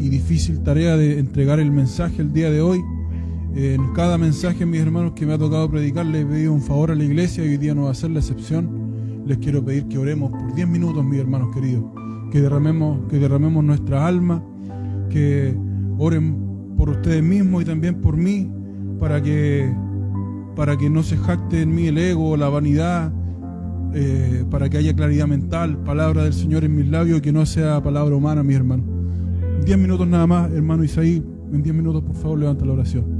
y difícil tarea de entregar el mensaje el día de hoy. En cada mensaje, mis hermanos, que me ha tocado predicar, les he pedido un favor a la iglesia y hoy día no va a ser la excepción. Les quiero pedir que oremos por 10 minutos, mis hermanos queridos, que derramemos nuestra alma, que oren por ustedes mismos y también por mí, para que no se jacte en mí el ego, la vanidad, para que haya claridad mental, palabra del Señor en mis labios y que no sea palabra humana, mis hermanos. 10 minutos nada más, hermano Isaí, en 10 minutos por favor levanta la oración.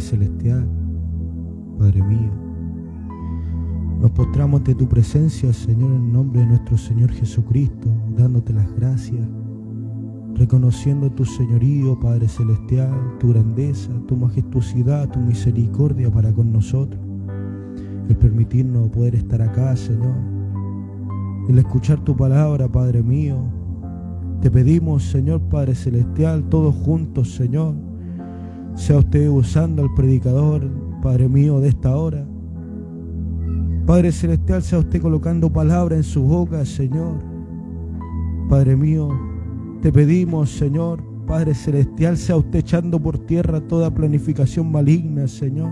Celestial, Padre mío. Nos postramos ante tu presencia, Señor, en nombre de nuestro Señor Jesucristo, dándote las gracias, reconociendo tu señorío, Padre Celestial, tu grandeza, tu majestuosidad, tu misericordia para con nosotros. El permitirnos poder estar acá, Señor, el escuchar tu palabra, Padre mío. Te pedimos, Señor Padre Celestial, todos juntos, Señor, sea usted usando al predicador, Padre mío, de esta hora. Padre Celestial, sea usted colocando palabra en su boca, Señor. Padre mío, te pedimos, Señor, Padre Celestial, sea usted echando por tierra toda planificación maligna, Señor.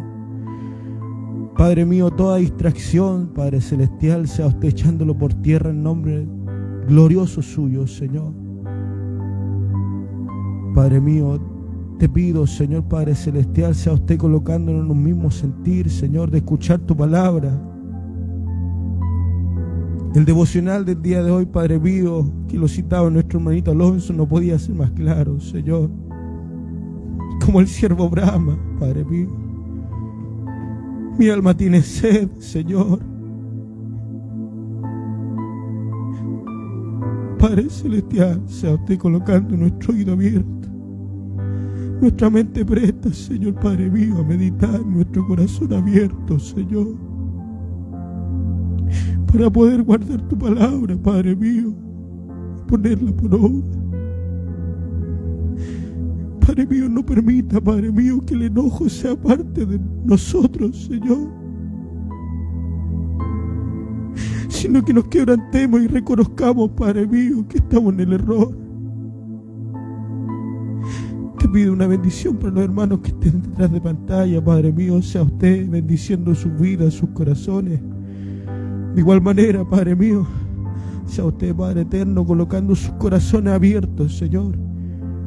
Padre mío, toda distracción, Padre Celestial, sea usted echándolo por tierra en nombre glorioso suyo, Señor. Padre mío, te pido, Señor Padre Celestial, sea usted colocándonos en un mismo sentir, Señor, de escuchar tu palabra. El devocional del día de hoy, Padre mío, que lo citaba nuestro hermanito Alonso, no podía ser más claro, Señor. Como el siervo brama, Padre mío. Mi alma tiene sed, Señor. Padre Celestial, sea usted colocando nuestro oído abierto, nuestra mente presta, Señor Padre mío, a meditar, nuestro corazón abierto, Señor, para poder guardar tu palabra, Padre mío, y ponerla por obra. Padre mío, no permita, Padre mío, que el enojo sea parte de nosotros, Señor, sino que nos quebrantemos y reconozcamos, Padre mío, que estamos en el error. Te pido una bendición para los hermanos que estén detrás de pantalla, Padre mío, sea usted bendiciendo sus vidas, sus corazones. De igual manera, Padre mío, sea usted, Padre eterno, colocando sus corazones abiertos, Señor,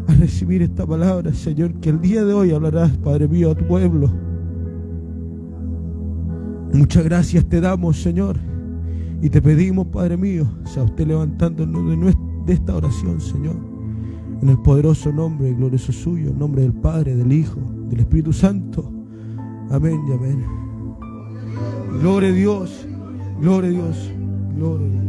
a recibir esta palabra, Señor, que el día de hoy hablarás, Padre mío, a tu pueblo. Muchas gracias te damos, Señor, y te pedimos, Padre mío, sea usted levantándonos de esta oración, Señor, en el poderoso nombre y glorioso suyo, en nombre del Padre, del Hijo, del Espíritu Santo. Amén y amén. Gloria a Dios, gloria a Dios, gloria a Dios.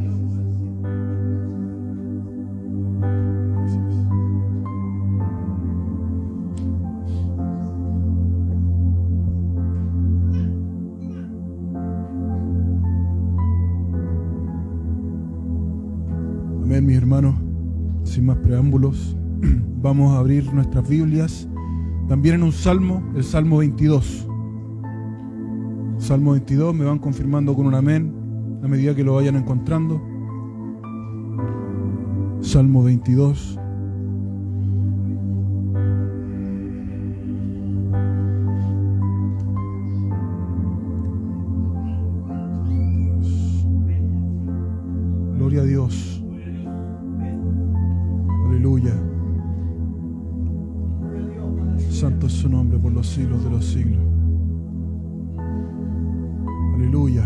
Amén, mis hermanos. Sin más preámbulos, vamos a abrir nuestras Biblias también en un salmo, el Salmo 22. Salmo 22, me van confirmando con un amén a medida que lo vayan encontrando. Salmo 22. Gloria a Dios. Aleluya. Santo es su nombre por los siglos de los siglos. Aleluya.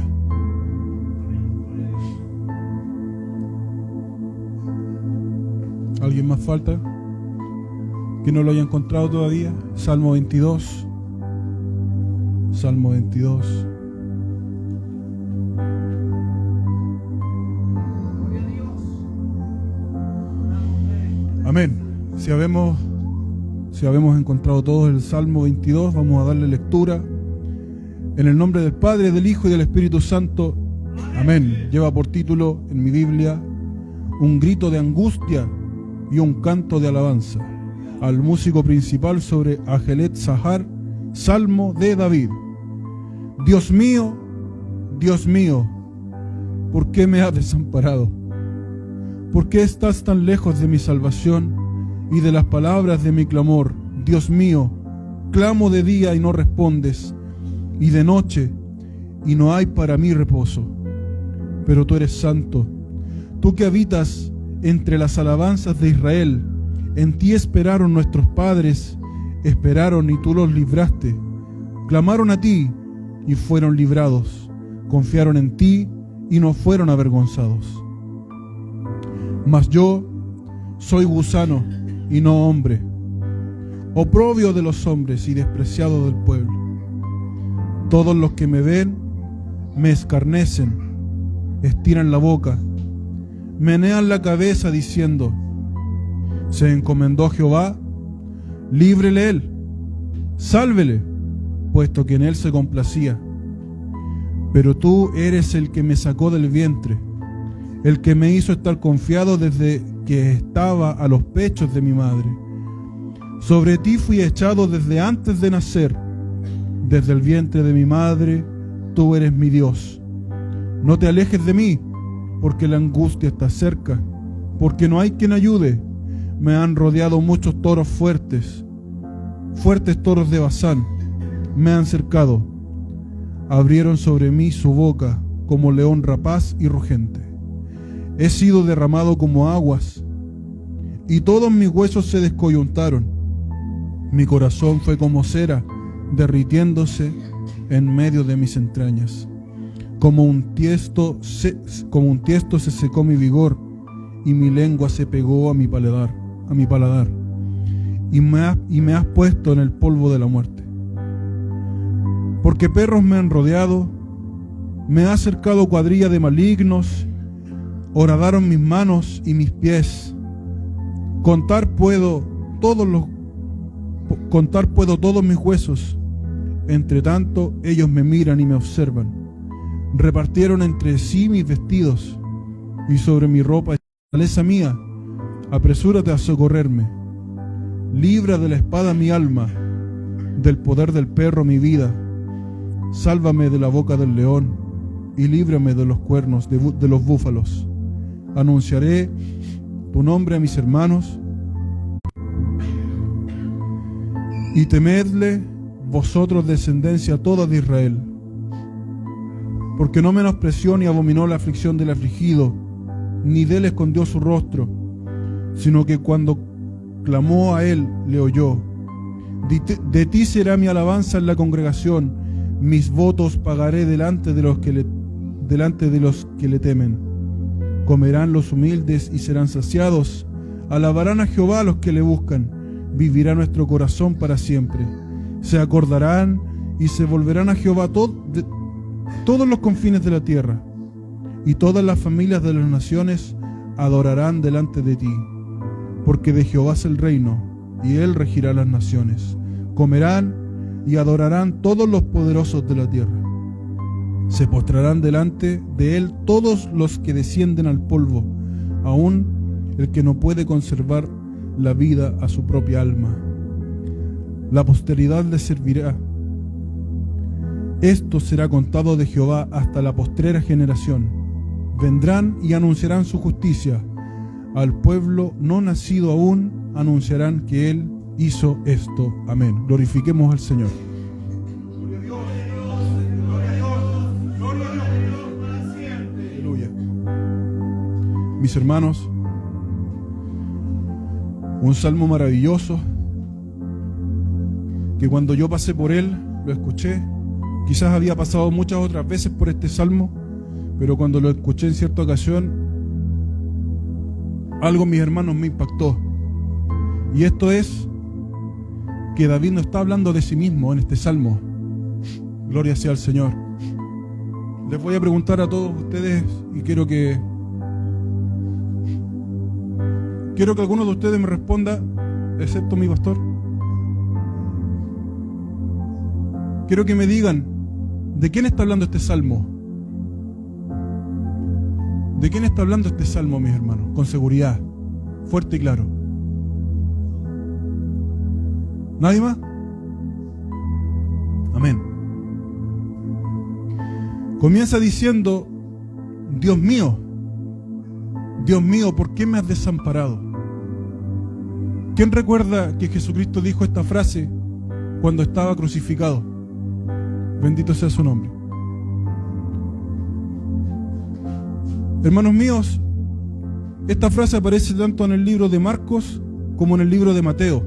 ¿Alguien más falta que no lo haya encontrado todavía? Salmo 22. Salmo 22. Amén. Si habemos encontrado todos el Salmo 22, vamos a darle lectura en el nombre del Padre, del Hijo y del Espíritu Santo. Amén. Lleva por título en mi Biblia: un grito de angustia y un canto de alabanza al músico principal sobre Ajelet Zahar, Salmo de David. Dios mío, ¿por qué me has desamparado? ¿Por qué estás tan lejos de mi salvación y de las palabras de mi clamor? Dios mío, clamo de día y no respondes, y de noche y no hay para mí reposo. Pero tú eres santo, tú que habitas entre las alabanzas de Israel. En ti esperaron nuestros padres, esperaron y tú los libraste. Clamaron a ti y fueron librados, confiaron en ti y no fueron avergonzados. Mas yo soy gusano y no hombre, oprobio de los hombres y despreciado del pueblo. Todos los que me ven me escarnecen, estiran la boca, menean la cabeza diciendo: se encomendó Jehová, líbrele él, sálvele, puesto que en él se complacía. Pero tú eres el que me sacó del vientre, el que me hizo estar confiado desde que estaba a los pechos de mi madre. Sobre ti fui echado desde antes de nacer, desde el vientre de mi madre, tú eres mi Dios. No te alejes de mí, porque la angustia está cerca, porque no hay quien ayude. Me han rodeado muchos toros fuertes, fuertes toros de Basán, me han cercado. Abrieron sobre mí su boca como león rapaz y rugente. He sido derramado como aguas, y todos mis huesos se descoyuntaron. Mi corazón fue como cera, derritiéndose en medio de mis entrañas. Como un tiesto se secó mi vigor, y mi lengua se pegó a mi paladar, y me has puesto en el polvo de la muerte. Porque perros me han rodeado, me ha cercado cuadrilla de malignos, horadaron mis manos y mis pies. Contar puedo todos mis huesos. Entre tanto, ellos me miran y me observan. Repartieron entre sí mis vestidos, y sobre mi ropa, fortaleza mía, apresúrate a socorrerme. Libra de la espada mi alma, del poder del perro mi vida. Sálvame de la boca del león, y líbrame de los cuernos de los búfalos. Anunciaré tu nombre a mis hermanos, y temedle vosotros, descendencia toda de Israel. Porque no menospreció ni abominó la aflicción del afligido, ni de él escondió su rostro, sino que cuando clamó a él, le oyó. De ti será mi alabanza en la congregación, mis votos pagaré delante de los que le temen. Comerán los humildes y serán saciados, alabarán a Jehová los que le buscan, vivirá nuestro corazón para siempre. Se acordarán y se volverán a Jehová todos los confines de la tierra, y todas las familias de las naciones adorarán delante de ti. Porque de Jehová es el reino, y él regirá las naciones. Comerán y adorarán todos los poderosos de la tierra. Se postrarán delante de él todos los que descienden al polvo, aun el que no puede conservar la vida a su propia alma. La posteridad le servirá. Esto será contado de Jehová hasta la postrera generación. Vendrán y anunciarán su justicia. Al pueblo no nacido aún anunciarán que él hizo esto. Amén. Glorifiquemos al Señor. Aleluya. Mis hermanos, un salmo maravilloso que cuando yo pasé por él, lo escuché. Quizás había pasado muchas otras veces por este salmo, pero cuando lo escuché en cierta ocasión, algo, mis hermanos, me impactó. Y esto es que David no está hablando de sí mismo en este salmo. Gloria sea al Señor. Les voy a preguntar a todos ustedes, y quiero que alguno de ustedes me responda, excepto mi pastor. Quiero que me digan, ¿de quién está hablando este salmo? ¿De quién está hablando este salmo, mis hermanos? Con seguridad, fuerte y claro. ¿Nadie más? Amén. Comienza diciendo: Dios mío, ¿por qué me has desamparado? ¿Quién recuerda que Jesucristo dijo esta frase cuando estaba crucificado? Bendito sea su nombre. Hermanos míos, esta frase aparece tanto en el libro de Marcos como en el libro de Mateo.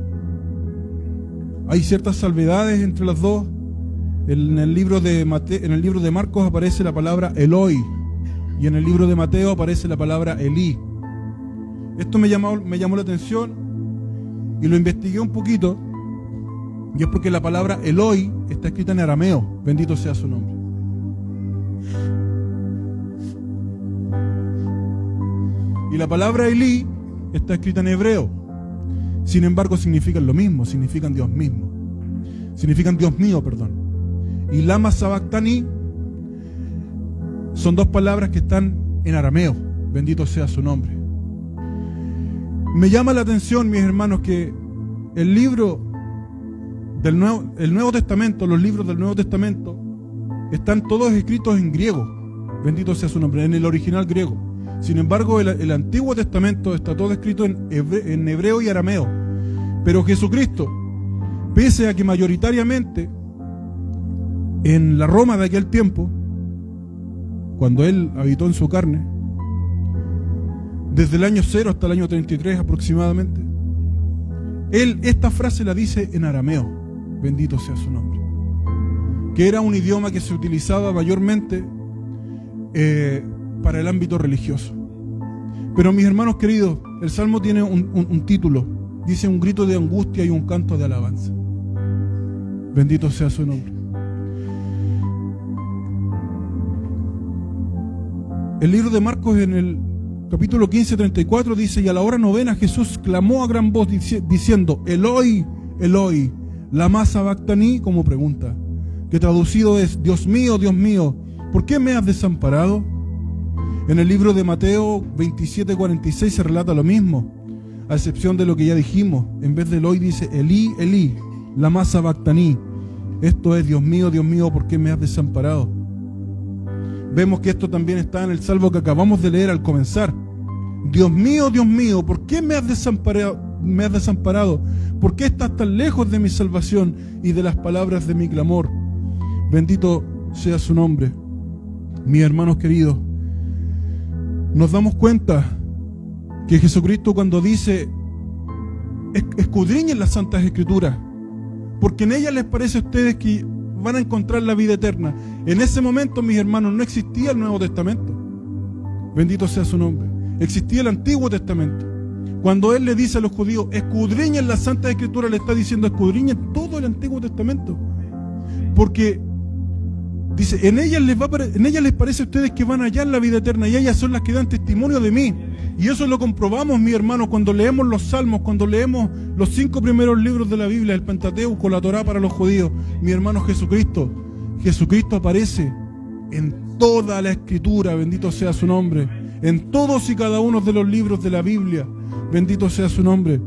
Hay ciertas salvedades entre las dos. En el libro de Marcos aparece la palabra Eloi, y en el libro de Mateo aparece la palabra Elí. Esto me llamó la atención y lo investigué un poquito. Y es porque la palabra Eloi está escrita en arameo. Bendito sea su nombre. Y la palabra Elí está escrita en hebreo. Sin embargo, significan lo mismo, significan Dios mismo. Significan Dios mío, perdón. Y lama sabactani son dos palabras que están en arameo. Bendito sea su nombre. Me llama la atención, mis hermanos, que el libro del Nuevo Testamento, los libros del Nuevo Testamento, están todos escritos en griego. Bendito sea su nombre, en el original griego. Sin embargo, el Antiguo Testamento está todo escrito en hebreo y arameo. Pero Jesucristo, pese a que mayoritariamente en la Roma de aquel tiempo, cuando Él habitó en su carne, desde el año 0 hasta el año 33 aproximadamente, Él esta frase la dice en arameo, bendito sea su nombre, que era un idioma que se utilizaba mayormente para el ámbito religioso. Pero mis hermanos queridos, el Salmo tiene un título, dice un grito de angustia y un canto de alabanza. Bendito sea su nombre. El libro de Marcos en el capítulo 15:34 dice: y a la hora novena Jesús clamó a gran voz diciendo: Eloi, Eloi, lama sabactani, como pregunta, que traducido es: Dios mío, ¿por qué me has desamparado? En el libro de Mateo 27:46 se relata lo mismo, a excepción de lo que ya dijimos. En vez de Eloi dice: Elí, Elí, lama sabactani. Esto es: Dios mío, ¿por qué me has desamparado? Vemos que esto también está en el salmo que acabamos de leer al comenzar. Dios mío, ¿por qué me has desamparado? ¿Por qué estás tan lejos de mi salvación y de las palabras de mi clamor? Bendito sea su nombre. Mis hermanos queridos, nos damos cuenta que Jesucristo, cuando dice: escudriñen las Santas Escrituras, porque en ellas les parece a ustedes que van a encontrar la vida eterna. En ese momento, mis hermanos, no existía el Nuevo Testamento. Bendito sea su nombre. Existía el Antiguo Testamento. Cuando Él le dice a los judíos: escudriñen las Santas Escrituras, le está diciendo: escudriñen todo el Antiguo Testamento. Porque dice: en ellas les parece a ustedes que van a hallar la vida eterna, y ellas son las que dan testimonio de mí. Y eso lo comprobamos, mis hermanos, cuando leemos los Salmos, cuando leemos los 5 primeros libros de la Biblia, el Pentateuco, la Torá para los judíos. Mi hermano, Jesucristo aparece en toda la Escritura, bendito sea su nombre, en todos y cada uno de los libros de la Biblia, bendito sea su nombre.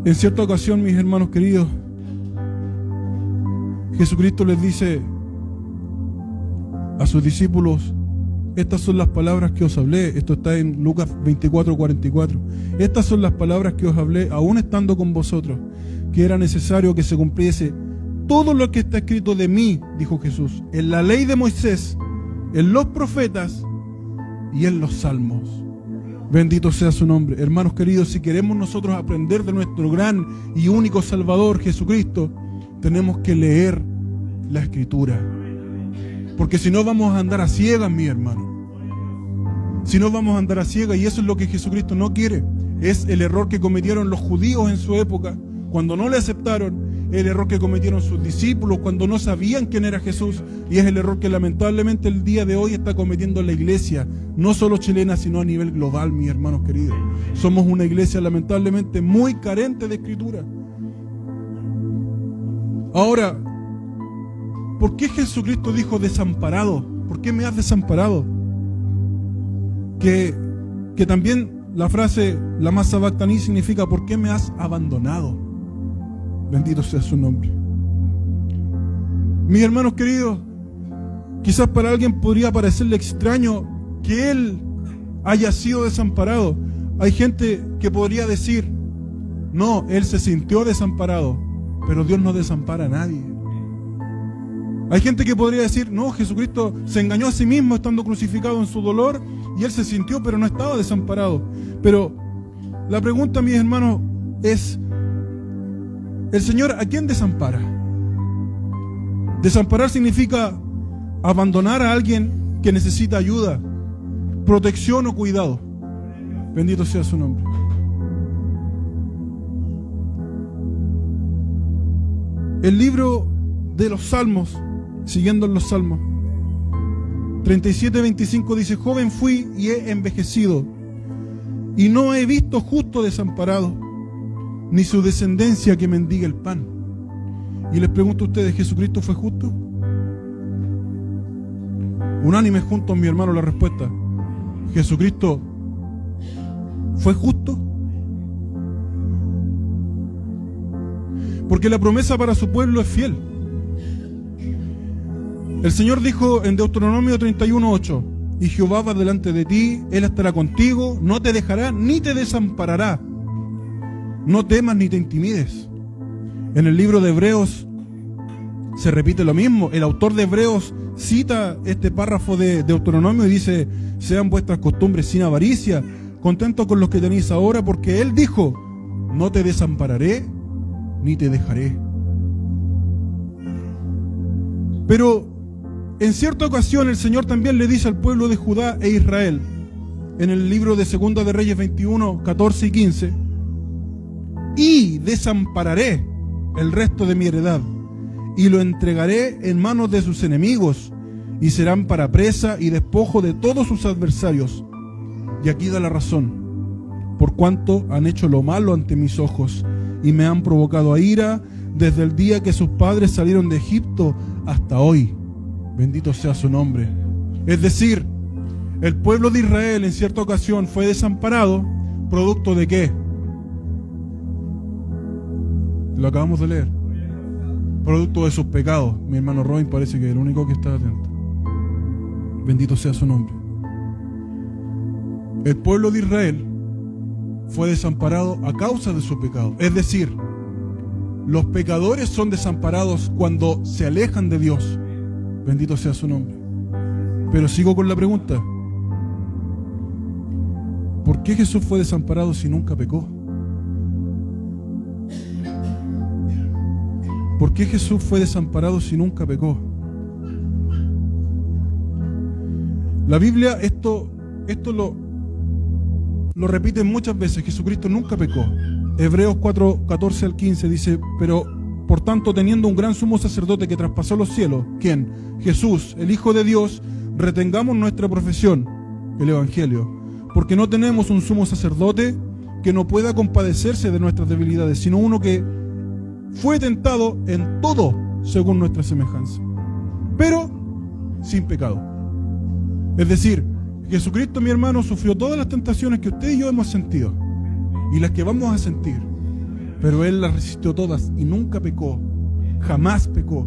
En cierta ocasión, mis hermanos queridos, Jesucristo les dice a sus discípulos: estas son las palabras que os hablé. Esto está en Lucas 24:44. Estas son las palabras que os hablé aún estando con vosotros, que era necesario que se cumpliese todo lo que está escrito de mí, dijo Jesús, en la ley de Moisés, en los profetas y en los salmos. Bendito sea su nombre. Hermanos queridos, si queremos nosotros aprender de nuestro gran y único Salvador, Jesucristo, tenemos que leer la Escritura. Porque si no, vamos a andar a ciegas, mi hermano. Si no, vamos a andar a ciegas, y eso es lo que Jesucristo no quiere. Es el error que cometieron los judíos en su época, cuando no le aceptaron. El error que cometieron sus discípulos cuando no sabían quién era Jesús. Y es el error que lamentablemente el día de hoy está cometiendo la iglesia, no solo chilena, sino a nivel global, mis hermanos queridos. Somos una iglesia lamentablemente muy carente de Escritura. Ahora, ¿por qué Jesucristo dijo desamparado? ¿Por qué me has desamparado? Que también la frase lama sabactani significa: ¿por qué me has abandonado? Bendito sea su nombre. Mis hermanos queridos, quizás para alguien podría parecerle extraño que Él haya sido desamparado. Hay gente que podría decir: no, Él se sintió desamparado, pero Dios no desampara a nadie. Hay gente que podría decir: no, Jesucristo se engañó a sí mismo estando crucificado en su dolor, y Él se sintió, pero no estaba desamparado. Pero la pregunta, mis hermanos, es: ¿el Señor a quién desampara? Desamparar significa abandonar a alguien que necesita ayuda, protección o cuidado. Bendito sea su nombre. El libro de los Salmos, siguiendo en los Salmos, 37:25 dice: joven fui y he envejecido, y no he visto justo desamparado, ni su descendencia que mendigue el pan. Y les pregunto a ustedes, ¿Jesucristo fue justo? Unánime juntos, mi hermano, la respuesta: ¿Jesucristo fue justo? Porque la promesa para su pueblo es fiel. El Señor dijo en Deuteronomio 31:8: y Jehová va delante de ti, Él estará contigo, no te dejará ni te desamparará. No temas ni te intimides. En el libro de Hebreos se repite lo mismo. El autor de Hebreos cita este párrafo de Deuteronomio y dice: sean vuestras costumbres sin avaricia, contentos con los que tenéis ahora, porque Él dijo: no te desampararé ni te dejaré. Pero en cierta ocasión el Señor también le dice al pueblo de Judá e Israel, en el libro de Segunda de Reyes 21, 14 y 15: y desampararé el resto de mi heredad, y lo entregaré en manos de sus enemigos, y serán para presa y despojo de todos sus adversarios. Y aquí da la razón: por cuanto han hecho lo malo ante mis ojos, y me han provocado a ira desde el día que sus padres salieron de Egipto hasta hoy. Bendito sea su nombre. Es decir, el pueblo de Israel en cierta ocasión fue desamparado, ¿producto de qué? Lo acabamos de leer. Producto de sus pecados. Mi hermano Robin parece que es el único que está atento. Bendito sea su nombre. El pueblo de Israel fue desamparado a causa de su pecado. Es decir, los pecadores son desamparados cuando se alejan de Dios. Bendito sea su nombre. Pero sigo con la pregunta: ¿por qué Jesús fue desamparado si nunca pecó? ¿Por qué Jesús fue desamparado si nunca pecó? La Biblia esto lo repite muchas veces. Jesucristo nunca pecó. Hebreos 4, 14 al 15 dice: pero por tanto, teniendo un gran sumo sacerdote que traspasó los cielos, ¿quién? Jesús, el Hijo de Dios, retengamos nuestra profesión, el Evangelio, porque no tenemos un sumo sacerdote que no pueda compadecerse de nuestras debilidades, sino uno que fue tentado en todo según nuestra semejanza, pero sin pecado. Es decir, Jesucristo, mi hermano, sufrió todas las tentaciones que usted y yo hemos sentido y las que vamos a sentir, pero Él las resistió todas y nunca pecó, jamás pecó.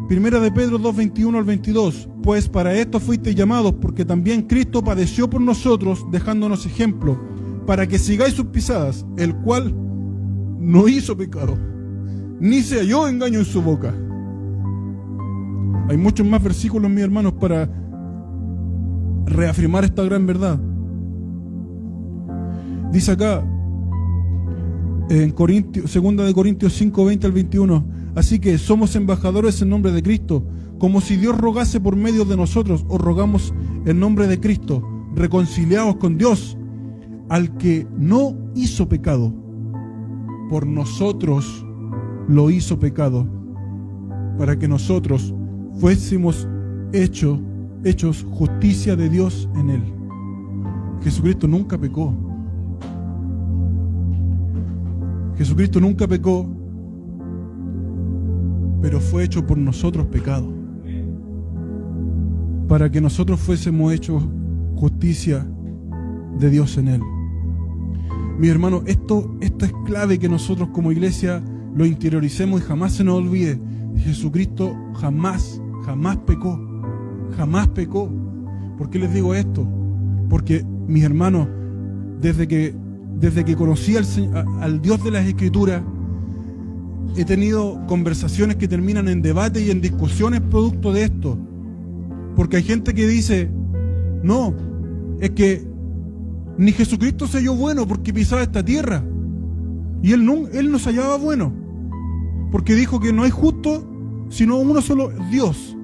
Primera de Pedro 2:21 al 22: pues para esto fuisteis llamados, porque también Cristo padeció por nosotros, dejándonos ejemplo, para que sigáis sus pisadas, el cual no hizo pecado, ni se halló engaño en su boca. Hay muchos más versículos, mis hermanos, para reafirmar esta gran verdad. Dice acá, en 2 de Corintios 5, 20 al 21: así que somos embajadores en nombre de Cristo, como si Dios rogase por medio de nosotros. Os rogamos en nombre de Cristo, reconciliaos con Dios. Al que no hizo pecado, por nosotros lo hizo pecado, para que nosotros fuésemos hechos justicia de Dios en Él. Jesucristo nunca pecó. Jesucristo nunca pecó, pero fue hecho por nosotros pecado, para que nosotros fuésemos hechos justicia de Dios en Él. Mi hermano, esto es clave que nosotros como iglesia lo interioricemos y jamás se nos olvide. Jesucristo jamás pecó. Jamás pecó. ¿Por qué les digo esto? Porque, mis hermanos, desde que conocí al Dios de las Escrituras, he tenido conversaciones que terminan en debate y en discusiones producto de esto. Porque hay gente que dice: no, es que ni Jesucristo se halló bueno porque pisaba esta tierra, y él no se hallaba bueno porque dijo que no hay justo sino uno solo, Dios.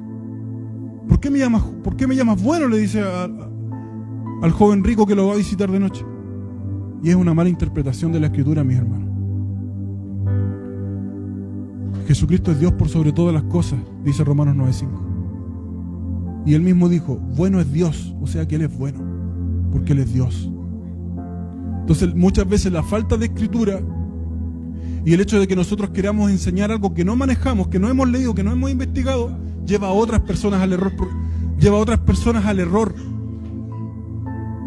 ¿Por qué me llamas bueno?, le dice al joven rico que lo va a visitar de noche. Y es una mala interpretación de la Escritura, mis hermanos. Jesucristo es Dios por sobre todas las cosas, dice Romanos 9:5. Y Él mismo dijo, bueno es Dios, o sea que Él es bueno, porque Él es Dios. Entonces muchas veces la falta de Escritura y el hecho de que nosotros queramos enseñar algo que no manejamos, que no hemos leído, que no hemos investigado, lleva a otras personas al error.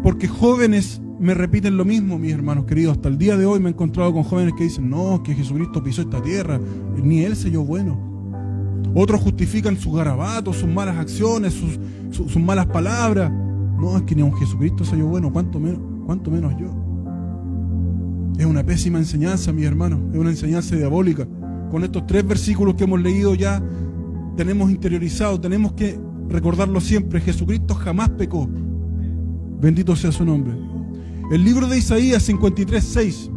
Porque jóvenes me repiten lo mismo, mis hermanos queridos. Hasta el día de hoy me he encontrado con jóvenes que dicen, no, que Jesucristo pisó esta tierra, ni Él selló bueno. Otros justifican sus garabatos, sus malas acciones, sus malas palabras. No, es que ni un Jesucristo selló bueno, cuánto menos yo. Es una pésima enseñanza, mis hermanos, es una enseñanza diabólica. Con estos 3 versículos que hemos leído ya tenemos interiorizado, tenemos que recordarlo siempre, Jesucristo jamás pecó. Bendito sea su nombre. El libro de Isaías 53:6,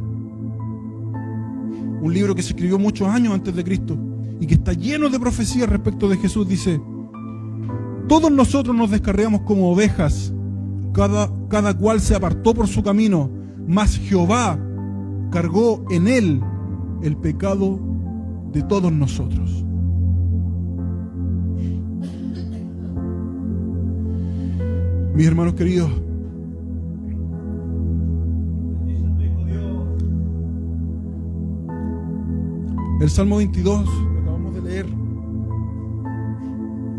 un libro que se escribió muchos años antes de Cristo y que está lleno de profecías respecto de Jesús, dice: todos nosotros nos descarriamos como ovejas, cada cual se apartó por su camino, mas Jehová cargó en él el pecado de todos nosotros. Mis hermanos queridos, el Salmo 22, que acabamos de leer,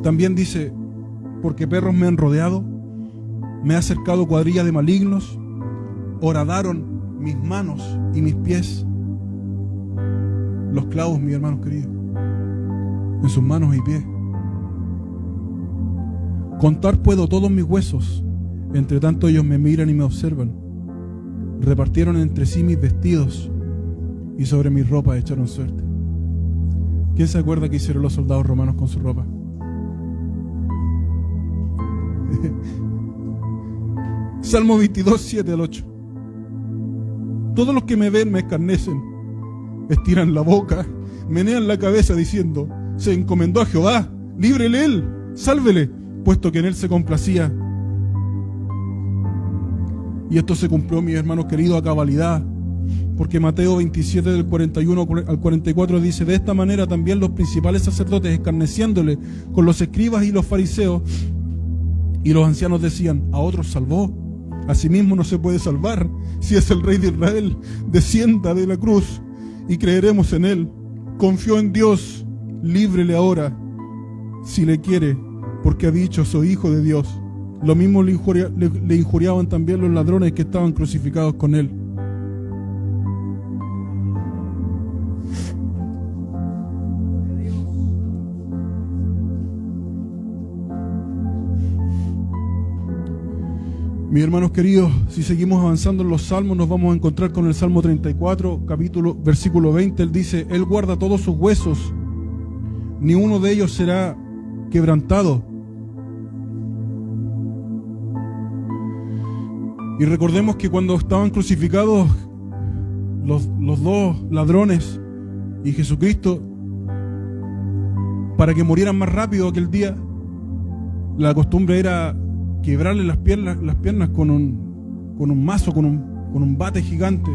también dice: porque perros me han rodeado, me ha cercado cuadrilla de malignos, horadaron mis manos y mis pies. Los clavos, mis hermanos queridos, en sus manos y pies. Contar puedo todos mis huesos, entre tanto ellos me miran y me observan. Repartieron entre sí mis vestidos y sobre mis ropas echaron suerte. ¿Quién se acuerda que hicieron los soldados romanos con su ropa? Salmo 22, 7 al 8. Todos los que me ven me escarnecen, estiran la boca, menean la cabeza diciendo: se encomendó a Jehová, líbrele él, sálvele, puesto que en él se complacía. Y esto se cumplió, mis hermanos queridos, a cabalidad, porque Mateo 27 del 41 al 44 dice: de esta manera también los principales sacerdotes, escarneciéndole con los escribas y los fariseos, y los ancianos decían: a otros salvó, a sí mismo no se puede salvar. Si es el Rey de Israel, descienda de la cruz y creeremos en él. Confió en Dios, líbrele ahora si le quiere, porque ha dicho: soy hijo de Dios. Lo mismo le injuriaban también los ladrones que estaban crucificados con él. Mis hermanos queridos, si seguimos avanzando en los salmos, nos vamos a encontrar con el Salmo 34, versículo 20. Él dice: Él guarda todos sus huesos, ni uno de ellos será quebrantado. Y recordemos que cuando estaban crucificados los dos ladrones y Jesucristo, para que murieran más rápido aquel día, la costumbre era quebrarle las piernas con un mazo, con un bate gigante,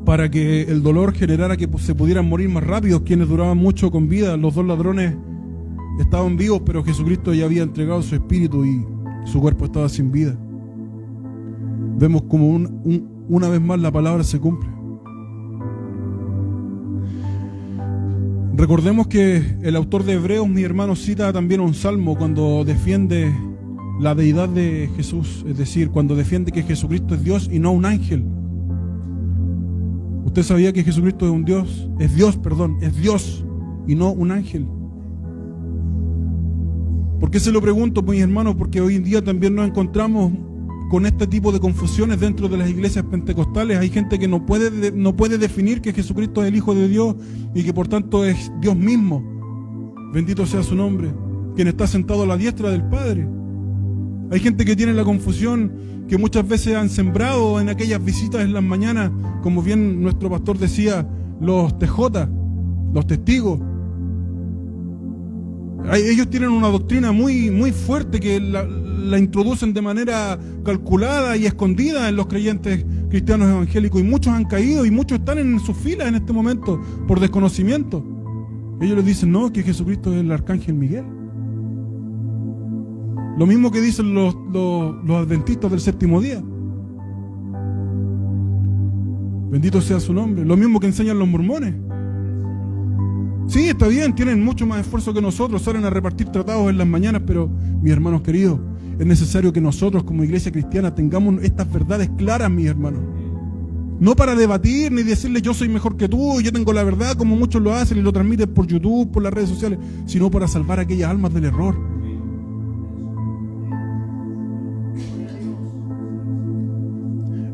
para que el dolor generara que se pudieran morir más rápido quienes duraban mucho con vida. Los dos ladrones estaban vivos, pero Jesucristo ya había entregado su espíritu y su cuerpo estaba sin vida. Vemos como una vez más la palabra se cumple. Recordemos que el autor de Hebreos, mi hermano, cita también un salmo cuando defiende la deidad de Jesús, es decir, cuando defiende que Jesucristo es Dios y no un ángel. ¿Usted sabía que Jesucristo es Dios y no un ángel? ¿Por qué se lo pregunto, pues, mis hermanos? Porque hoy en día también nos encontramos con este tipo de confusiones dentro de las iglesias pentecostales. Hay gente que no puede definir que Jesucristo es el Hijo de Dios y que por tanto es Dios mismo. Bendito sea su nombre, quien está sentado a la diestra del Padre. Hay gente que tiene la confusión que muchas veces han sembrado en aquellas visitas en las mañanas, como bien nuestro pastor decía, los TJ, los testigos. Ellos tienen una doctrina muy, muy fuerte que la introducen de manera calculada y escondida en los creyentes cristianos evangélicos, y muchos han caído y muchos están en sus filas en este momento por desconocimiento. Ellos les dicen, no, que Jesucristo es el arcángel Miguel. Lo mismo que dicen los adventistas del séptimo día. Bendito sea su nombre. Lo mismo que enseñan los mormones. Sí, está bien, tienen mucho más esfuerzo que nosotros, salen a repartir tratados en las mañanas, pero, mis hermanos queridos, es necesario que nosotros como iglesia cristiana tengamos estas verdades claras, mis hermanos. No para debatir ni decirles yo soy mejor que tú, yo tengo la verdad, como muchos lo hacen y lo transmiten por YouTube, por las redes sociales, sino para salvar a aquellas almas del error.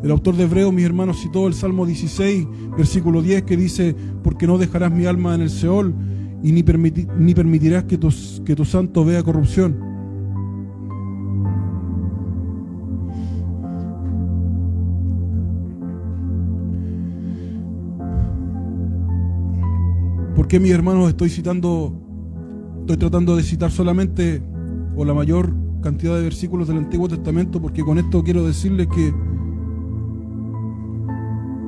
El autor de Hebreos, mis hermanos, citó el Salmo 16, versículo 10, que dice: porque no dejarás mi alma en el Seol, y ni permitirás que tu santo vea corrupción. ¿Por qué, mis hermanos, estoy tratando de citar solamente o la mayor cantidad de versículos del Antiguo Testamento? Porque con esto quiero decirles que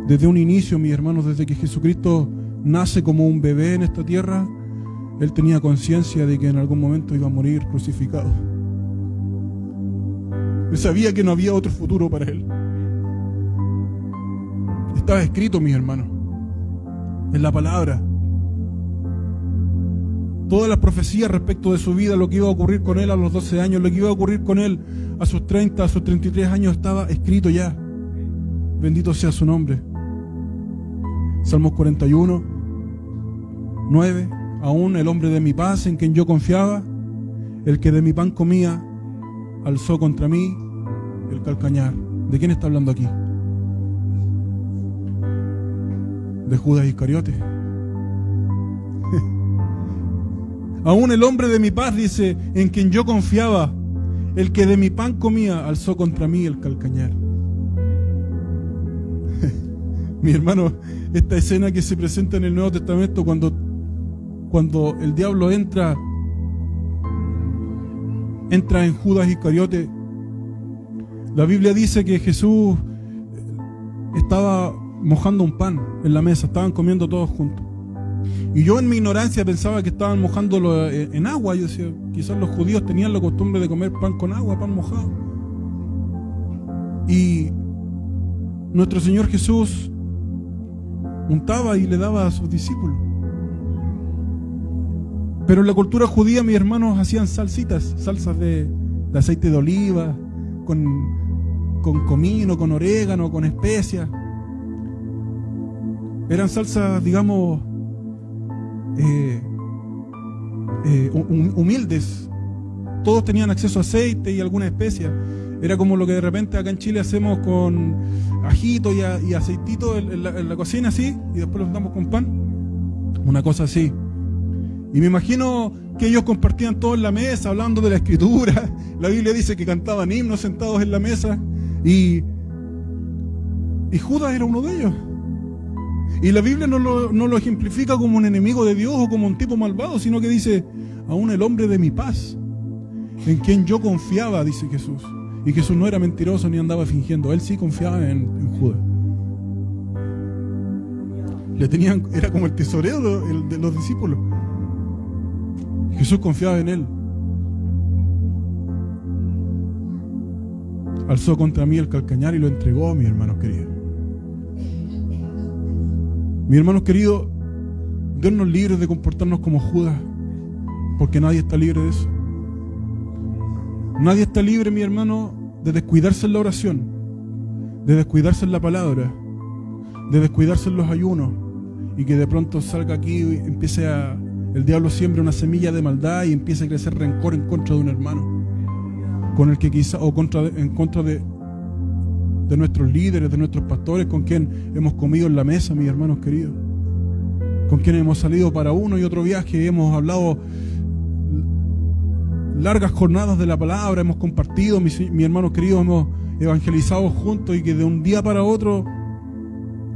desde un inicio, mis hermanos, desde que Jesucristo nace como un bebé en esta tierra, Él tenía conciencia de que en algún momento iba a morir crucificado. Él sabía que no había otro futuro para Él. Estaba escrito, mis hermanos, en la palabra. Todas las profecías respecto de su vida, lo que iba a ocurrir con Él a los 12 años, lo que iba a ocurrir con Él a sus 30, a sus 33 años, estaba escrito ya. Bendito sea su nombre. Salmos 41, 9. Aún el hombre de mi paz, en quien yo confiaba, el que de mi pan comía, alzó contra mí el calcañar. ¿De quién está hablando aquí? De Judas Iscariote. Aún el hombre de mi paz, dice, en quien yo confiaba, el que de mi pan comía, alzó contra mí el calcañar. Mi hermano, esta escena que se presenta en el Nuevo Testamento cuando el diablo entra en Judas Iscariote, la Biblia dice que Jesús estaba mojando un pan en la mesa, estaban comiendo todos juntos. Y yo en mi ignorancia pensaba que estaban mojándolo en agua. Yo decía, quizás los judíos tenían la costumbre de comer pan con agua, pan mojado. Y nuestro Señor Jesús untaba y le daba a sus discípulos. Pero en la cultura judía, mis hermanos, hacían salsas de aceite de oliva, con comino, con orégano, con especias. Eran salsas, digamos, humildes. Todos tenían acceso a aceite y alguna especia. Era como lo que de repente acá en Chile hacemos con ajito y aceitito en la cocina, así, y después lo damos con pan. Una cosa así. Y me imagino que ellos compartían todo en la mesa, hablando de la Escritura. La Biblia dice que cantaban himnos sentados en la mesa. Y Judas era uno de ellos. Y la Biblia no lo ejemplifica como un enemigo de Dios o como un tipo malvado, sino que dice, aún el hombre de mi paz, en quien yo confiaba, dice Jesús. Y Jesús no era mentiroso ni andaba fingiendo. Él sí confiaba en Judas. Era como el tesorero de los discípulos. Jesús confiaba en él. Alzó contra mí el calcañar y lo entregó, mis hermanos queridos. Mis hermanos queridos, Dios nos libre de comportarnos como Judas, porque nadie está libre de eso. Nadie está libre, mi hermano, de descuidarse en la oración, de descuidarse en la palabra, de descuidarse en los ayunos, y que de pronto salga aquí y el diablo siembra una semilla de maldad y empieza a crecer rencor en contra de un hermano, con el que quizá, o en contra de nuestros líderes, de nuestros pastores, con quien hemos comido en la mesa, mis hermanos queridos, con quien hemos salido para uno y otro viaje, hemos hablado largas jornadas de la palabra, hemos compartido, mis hermanos queridos, hemos evangelizado juntos, y que de un día para otro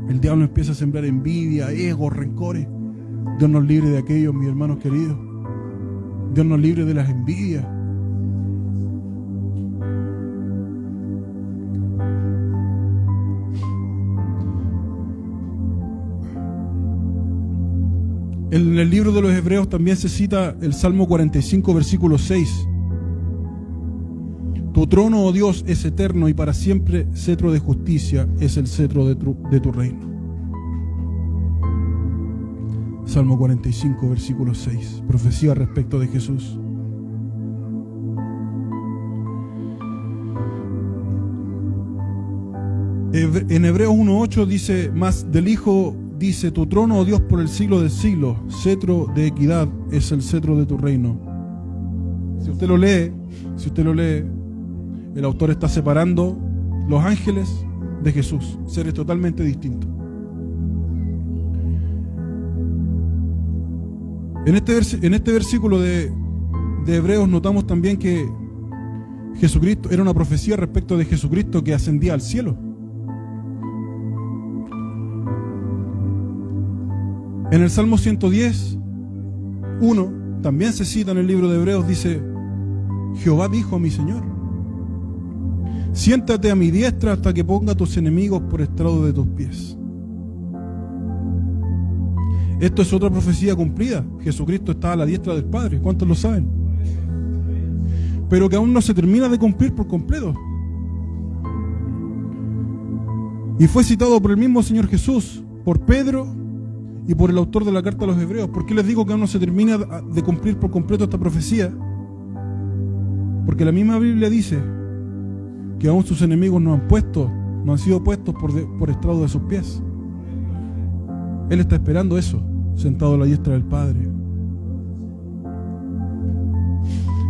el diablo empieza a sembrar envidia, ego, rencores. Dios nos libre de aquellos, mis hermanos queridos. Dios nos libre de las envidias. En el libro de los Hebreos también se cita el Salmo 45, versículo 6. Tu trono, oh Dios, es eterno y para siempre cetro de justicia es el cetro de tu reino. Salmo 45, versículo 6. Profecía respecto de Jesús. En Hebreos 1:8 dice, más del Hijo dice, tu trono, oh Dios, por el siglo del siglo, cetro de equidad es el cetro de tu reino. Si usted lo lee, el autor está separando los ángeles de Jesús, seres totalmente distintos. En este versículo de Hebreos notamos también que Jesucristo era una profecía respecto de Jesucristo que ascendía al cielo. En el Salmo 110, 1, también se cita en el libro de Hebreos, dice, Jehová dijo a mi Señor, siéntate a mi diestra hasta que ponga a tus enemigos por estrado de tus pies. Esto es otra profecía cumplida. Jesucristo está a la diestra del Padre. ¿Cuántos lo saben? Pero que aún no se termina de cumplir por completo. Y fue citado por el mismo Señor Jesús, por Pedro y por el autor de la carta a los Hebreos. ¿Por qué les digo que aún no se termina de cumplir por completo esta profecía? Porque la misma Biblia dice que aún sus enemigos no han sido puestos por estrado de sus pies. Él está esperando eso, sentado a la diestra del Padre.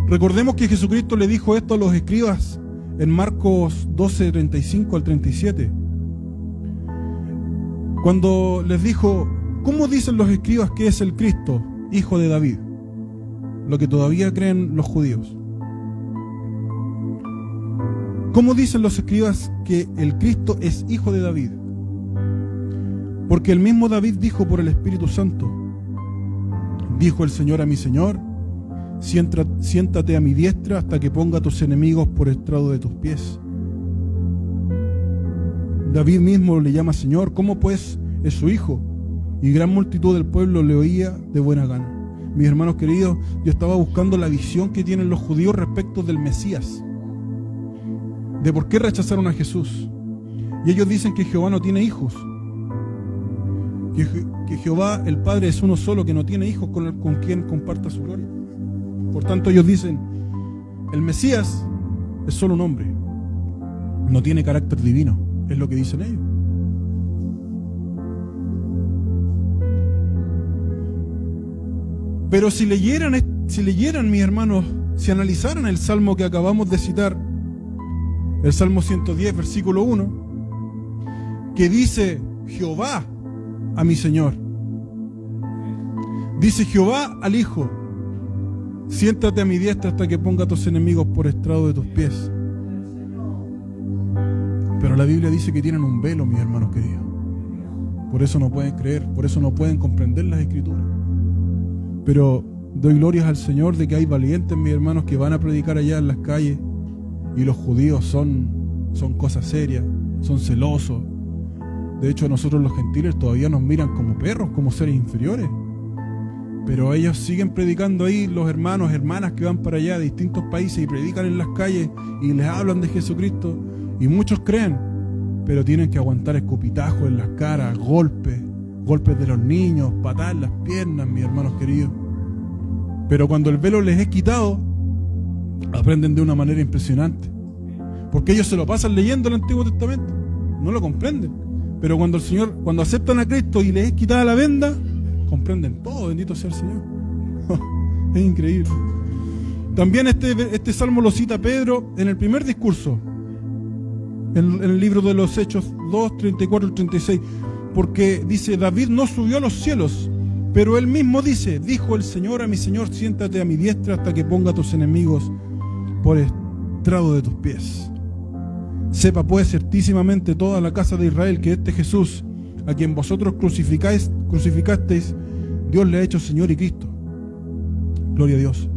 Recordemos que Jesucristo le dijo esto a los escribas en Marcos 12, 35 al 37. Cuando les dijo, ¿cómo dicen los escribas que es el Cristo, hijo de David? Lo que todavía creen los judíos. ¿Cómo dicen los escribas que el Cristo es hijo de David? Porque el mismo David dijo por el Espíritu Santo, dijo el Señor a mi Señor, siéntate a mi diestra hasta que ponga a tus enemigos por estrado de tus pies. David mismo le llama Señor, ¿cómo pues es su hijo? Y gran multitud del pueblo le oía de buena gana. Mis hermanos queridos, yo estaba buscando la visión que tienen los judíos respecto del Mesías, de por qué rechazaron a Jesús. Y ellos dicen que Jehová no tiene hijos, que Jehová el Padre es uno solo, que no tiene hijos con quien comparta su gloria. Por tanto ellos dicen, el Mesías es solo un hombre, no tiene carácter divino, es lo que dicen ellos. Pero si leyeran, mis hermanos, si analizaran el salmo que acabamos de citar, el Salmo 110, versículo 1, que dice Jehová a mi Señor. Dice Jehová al Hijo, siéntate a mi diestra hasta que ponga a tus enemigos por estrado de tus pies. Pero la Biblia dice que tienen un velo, mis hermanos queridos. Por eso no pueden creer, por eso no pueden comprender las Escrituras. Pero doy glorias al Señor de que hay valientes, mis hermanos, que van a predicar allá en las calles. Y los judíos son cosas serias, son celosos. De hecho, a nosotros los gentiles todavía nos miran como perros, como seres inferiores. Pero ellos siguen predicando ahí, los hermanos, hermanas que van para allá de distintos países y predican en las calles y les hablan de Jesucristo. Y muchos creen, pero tienen que aguantar escupitajos en las caras, golpes de los niños, patadas en las piernas, mis hermanos queridos. Pero cuando el velo les es quitado, aprenden de una manera impresionante, porque ellos se lo pasan leyendo el Antiguo Testamento, no lo comprenden, pero cuando aceptan a Cristo y les es quitada la venda, comprenden todo. Bendito sea el Señor. Es increíble. También este salmo lo cita Pedro en el primer discurso, en el libro de los Hechos 2, 34 y 36, porque dice, David no subió a los cielos, pero él mismo dice, dijo el Señor a mi Señor, siéntate a mi diestra hasta que ponga a tus enemigos por estrado de tus pies. Sepa pues certísimamente toda la casa de Israel que este Jesús, a quien vosotros crucificasteis, Dios le ha hecho Señor y Cristo. Gloria a Dios.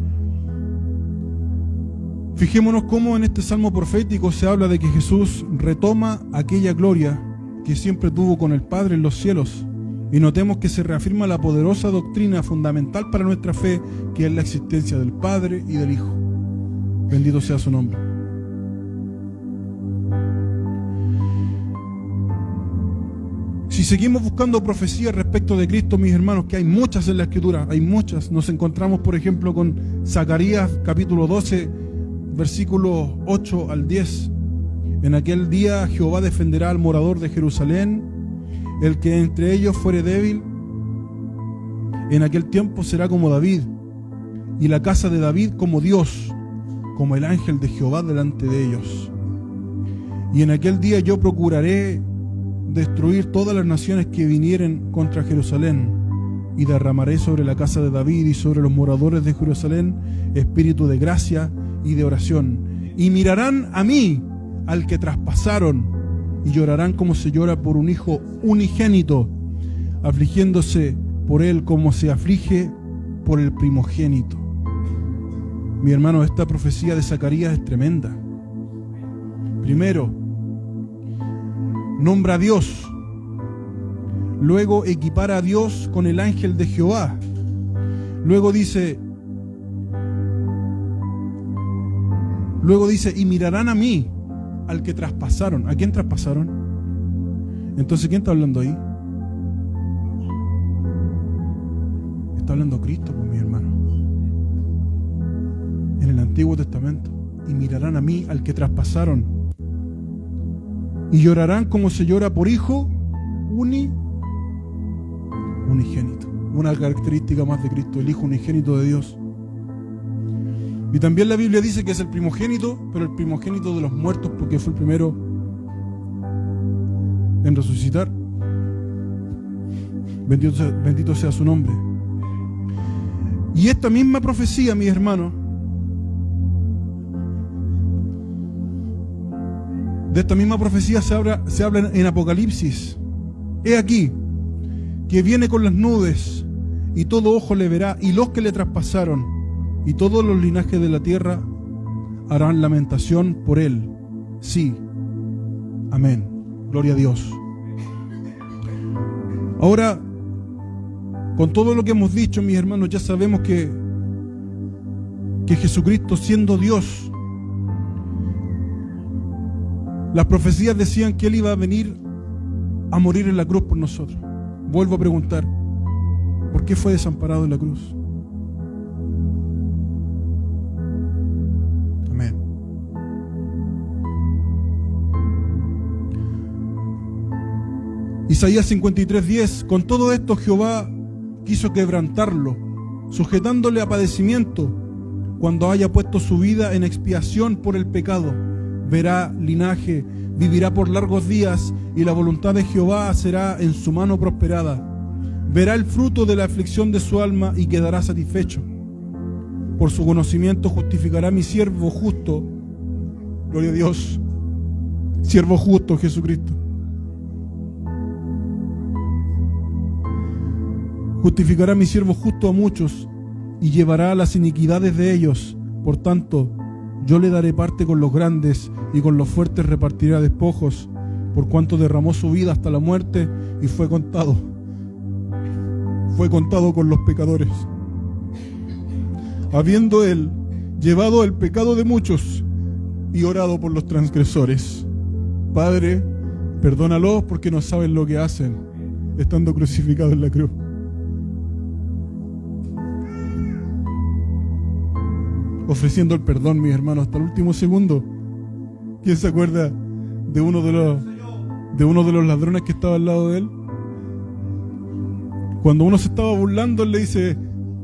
Fijémonos cómo en este salmo profético se habla de que Jesús retoma aquella gloria que siempre tuvo con el Padre en los cielos Y notemos que se reafirma la poderosa doctrina fundamental para nuestra fe, que es la existencia del Padre y del Hijo. Bendito sea su nombre. Si seguimos buscando profecías respecto de Cristo, mis hermanos, que hay muchas en la Escritura, hay muchas. Nos encontramos, por ejemplo, con Zacarías capítulo 12, versículos 8 al 10. En aquel día Jehová defenderá al morador de Jerusalén, el que entre ellos fuere débil. En aquel tiempo será como David, y la casa de David como Dios, como el ángel de Jehová delante de ellos. Y en aquel día yo procuraré destruir todas las naciones que vinieren contra Jerusalén, y derramaré sobre la casa de David y sobre los moradores de Jerusalén espíritu de gracia y de oración. Y mirarán a mí, al que traspasaron, y llorarán como se llora por un hijo unigénito, afligiéndose por él como se aflige por el primogénito. Mi hermano, esta profecía de Zacarías es tremenda. Primero, nombra a Dios. Luego equipara a Dios con el ángel de Jehová. Luego dice, y mirarán a mí, al que traspasaron. ¿A quién traspasaron? Entonces, ¿quién está hablando ahí? Está hablando Cristo, pues, mi hermano. En el Antiguo Testamento. Y mirarán a mí, al que traspasaron. Y llorarán como se llora por hijo unigénito. Una característica más de Cristo, el hijo unigénito de Dios. Y también la Biblia dice que es el primogénito, pero el primogénito de los muertos, porque fue el primero en resucitar. Bendito sea su nombre. Y esta misma profecía, mis hermanos, de esta misma profecía se habla en Apocalipsis. He aquí que viene con las nubes, y todo ojo le verá, y los que le traspasaron, y todos los linajes de la tierra harán lamentación por él. Sí. Amén. Gloria a Dios. Ahora, con todo lo que hemos dicho, mis hermanos, ya sabemos que Jesucristo, siendo Dios, las profecías decían que Él iba a venir a morir en la cruz por nosotros. Vuelvo a preguntar, ¿por qué fue desamparado en la cruz? Amén. Isaías 53:10. Con todo esto Jehová quiso quebrantarlo, sujetándole a padecimiento, cuando haya puesto su vida en expiación por el pecado. Verá linaje, vivirá por largos días, y la voluntad de Jehová será en su mano prosperada. Verá el fruto de la aflicción de su alma y quedará satisfecho. Por su conocimiento justificará mi siervo justo. Gloria a Dios. Siervo justo, Jesucristo. Justificará mi siervo justo a muchos, y llevará las iniquidades de ellos. Por tanto, yo le daré parte con los grandes, y con los fuertes repartirá despojos, por cuanto derramó su vida hasta la muerte, y fue contado con los pecadores. Habiendo él llevado el pecado de muchos, y orado por los transgresores. Padre, perdónalos porque no saben lo que hacen, estando crucificado en la cruz. Ofreciendo el perdón, mis hermanos, hasta el último segundo. ¿Quién se acuerda de uno de los ladrones que estaba al lado de él? Cuando uno se estaba burlando, él le dice: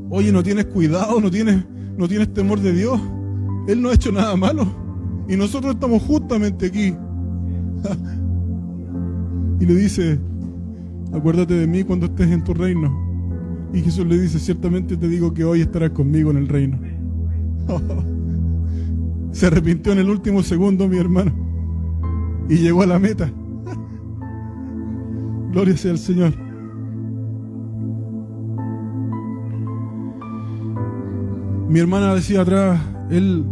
oye, no tienes cuidado, no tienes temor de Dios. Él no ha hecho nada malo, y nosotros estamos justamente aquí. Y le dice: acuérdate de mí cuando estés en tu reino. Y Jesús le dice: ciertamente te digo que hoy estarás conmigo en el reino. Se arrepintió en el último segundo, mi hermano, y llegó a la meta. Gloria sea al Señor. Mi hermana decía atrás, él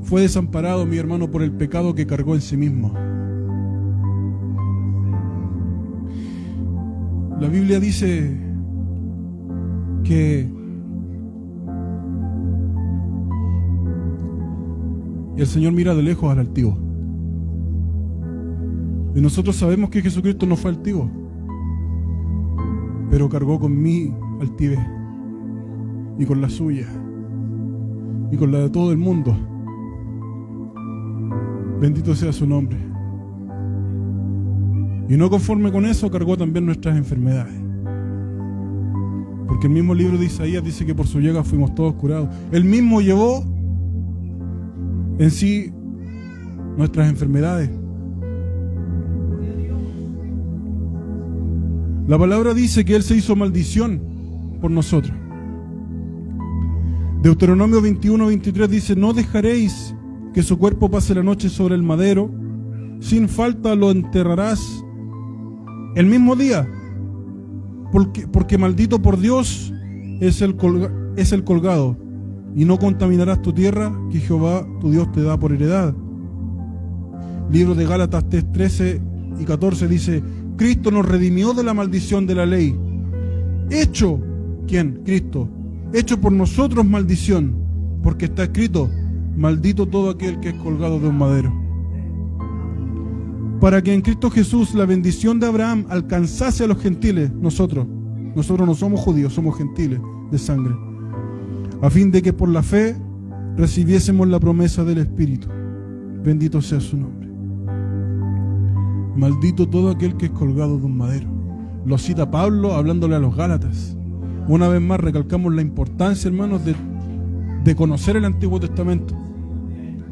fue desamparado, mi hermano, por el pecado que cargó en sí mismo. La Biblia dice que el Señor mira de lejos al altivo. Y nosotros sabemos que Jesucristo no fue altivo, pero cargó con mi altivez y con la suya y con la de todo el mundo. Bendito sea su nombre. Y no conforme con eso, cargó también nuestras enfermedades. Porque el mismo libro de Isaías dice que por su llaga fuimos todos curados. Él mismo llevó en sí nuestras enfermedades. La palabra dice que Él se hizo maldición por nosotros. Deuteronomio 21:23 dice: no dejaréis que su cuerpo pase la noche sobre el madero, sin falta lo enterrarás el mismo día, porque maldito por Dios es el colgado, y no contaminarás tu tierra que Jehová tu Dios te da por heredad. Libro de Gálatas 13 y 14 dice: Cristo nos redimió de la maldición de la ley. Hecho, ¿quién? Cristo. Hecho por nosotros maldición, porque está escrito: maldito todo aquel que es colgado de un madero. Para que en Cristo Jesús la bendición de Abraham alcanzase a los gentiles, nosotros no somos judíos, somos gentiles de sangre, a fin de que por la fe recibiésemos la promesa del Espíritu. Bendito sea su nombre. Maldito todo aquel que es colgado de un madero. Lo cita Pablo hablándole a los Gálatas. Una vez más recalcamos la importancia, hermanos, de conocer el Antiguo Testamento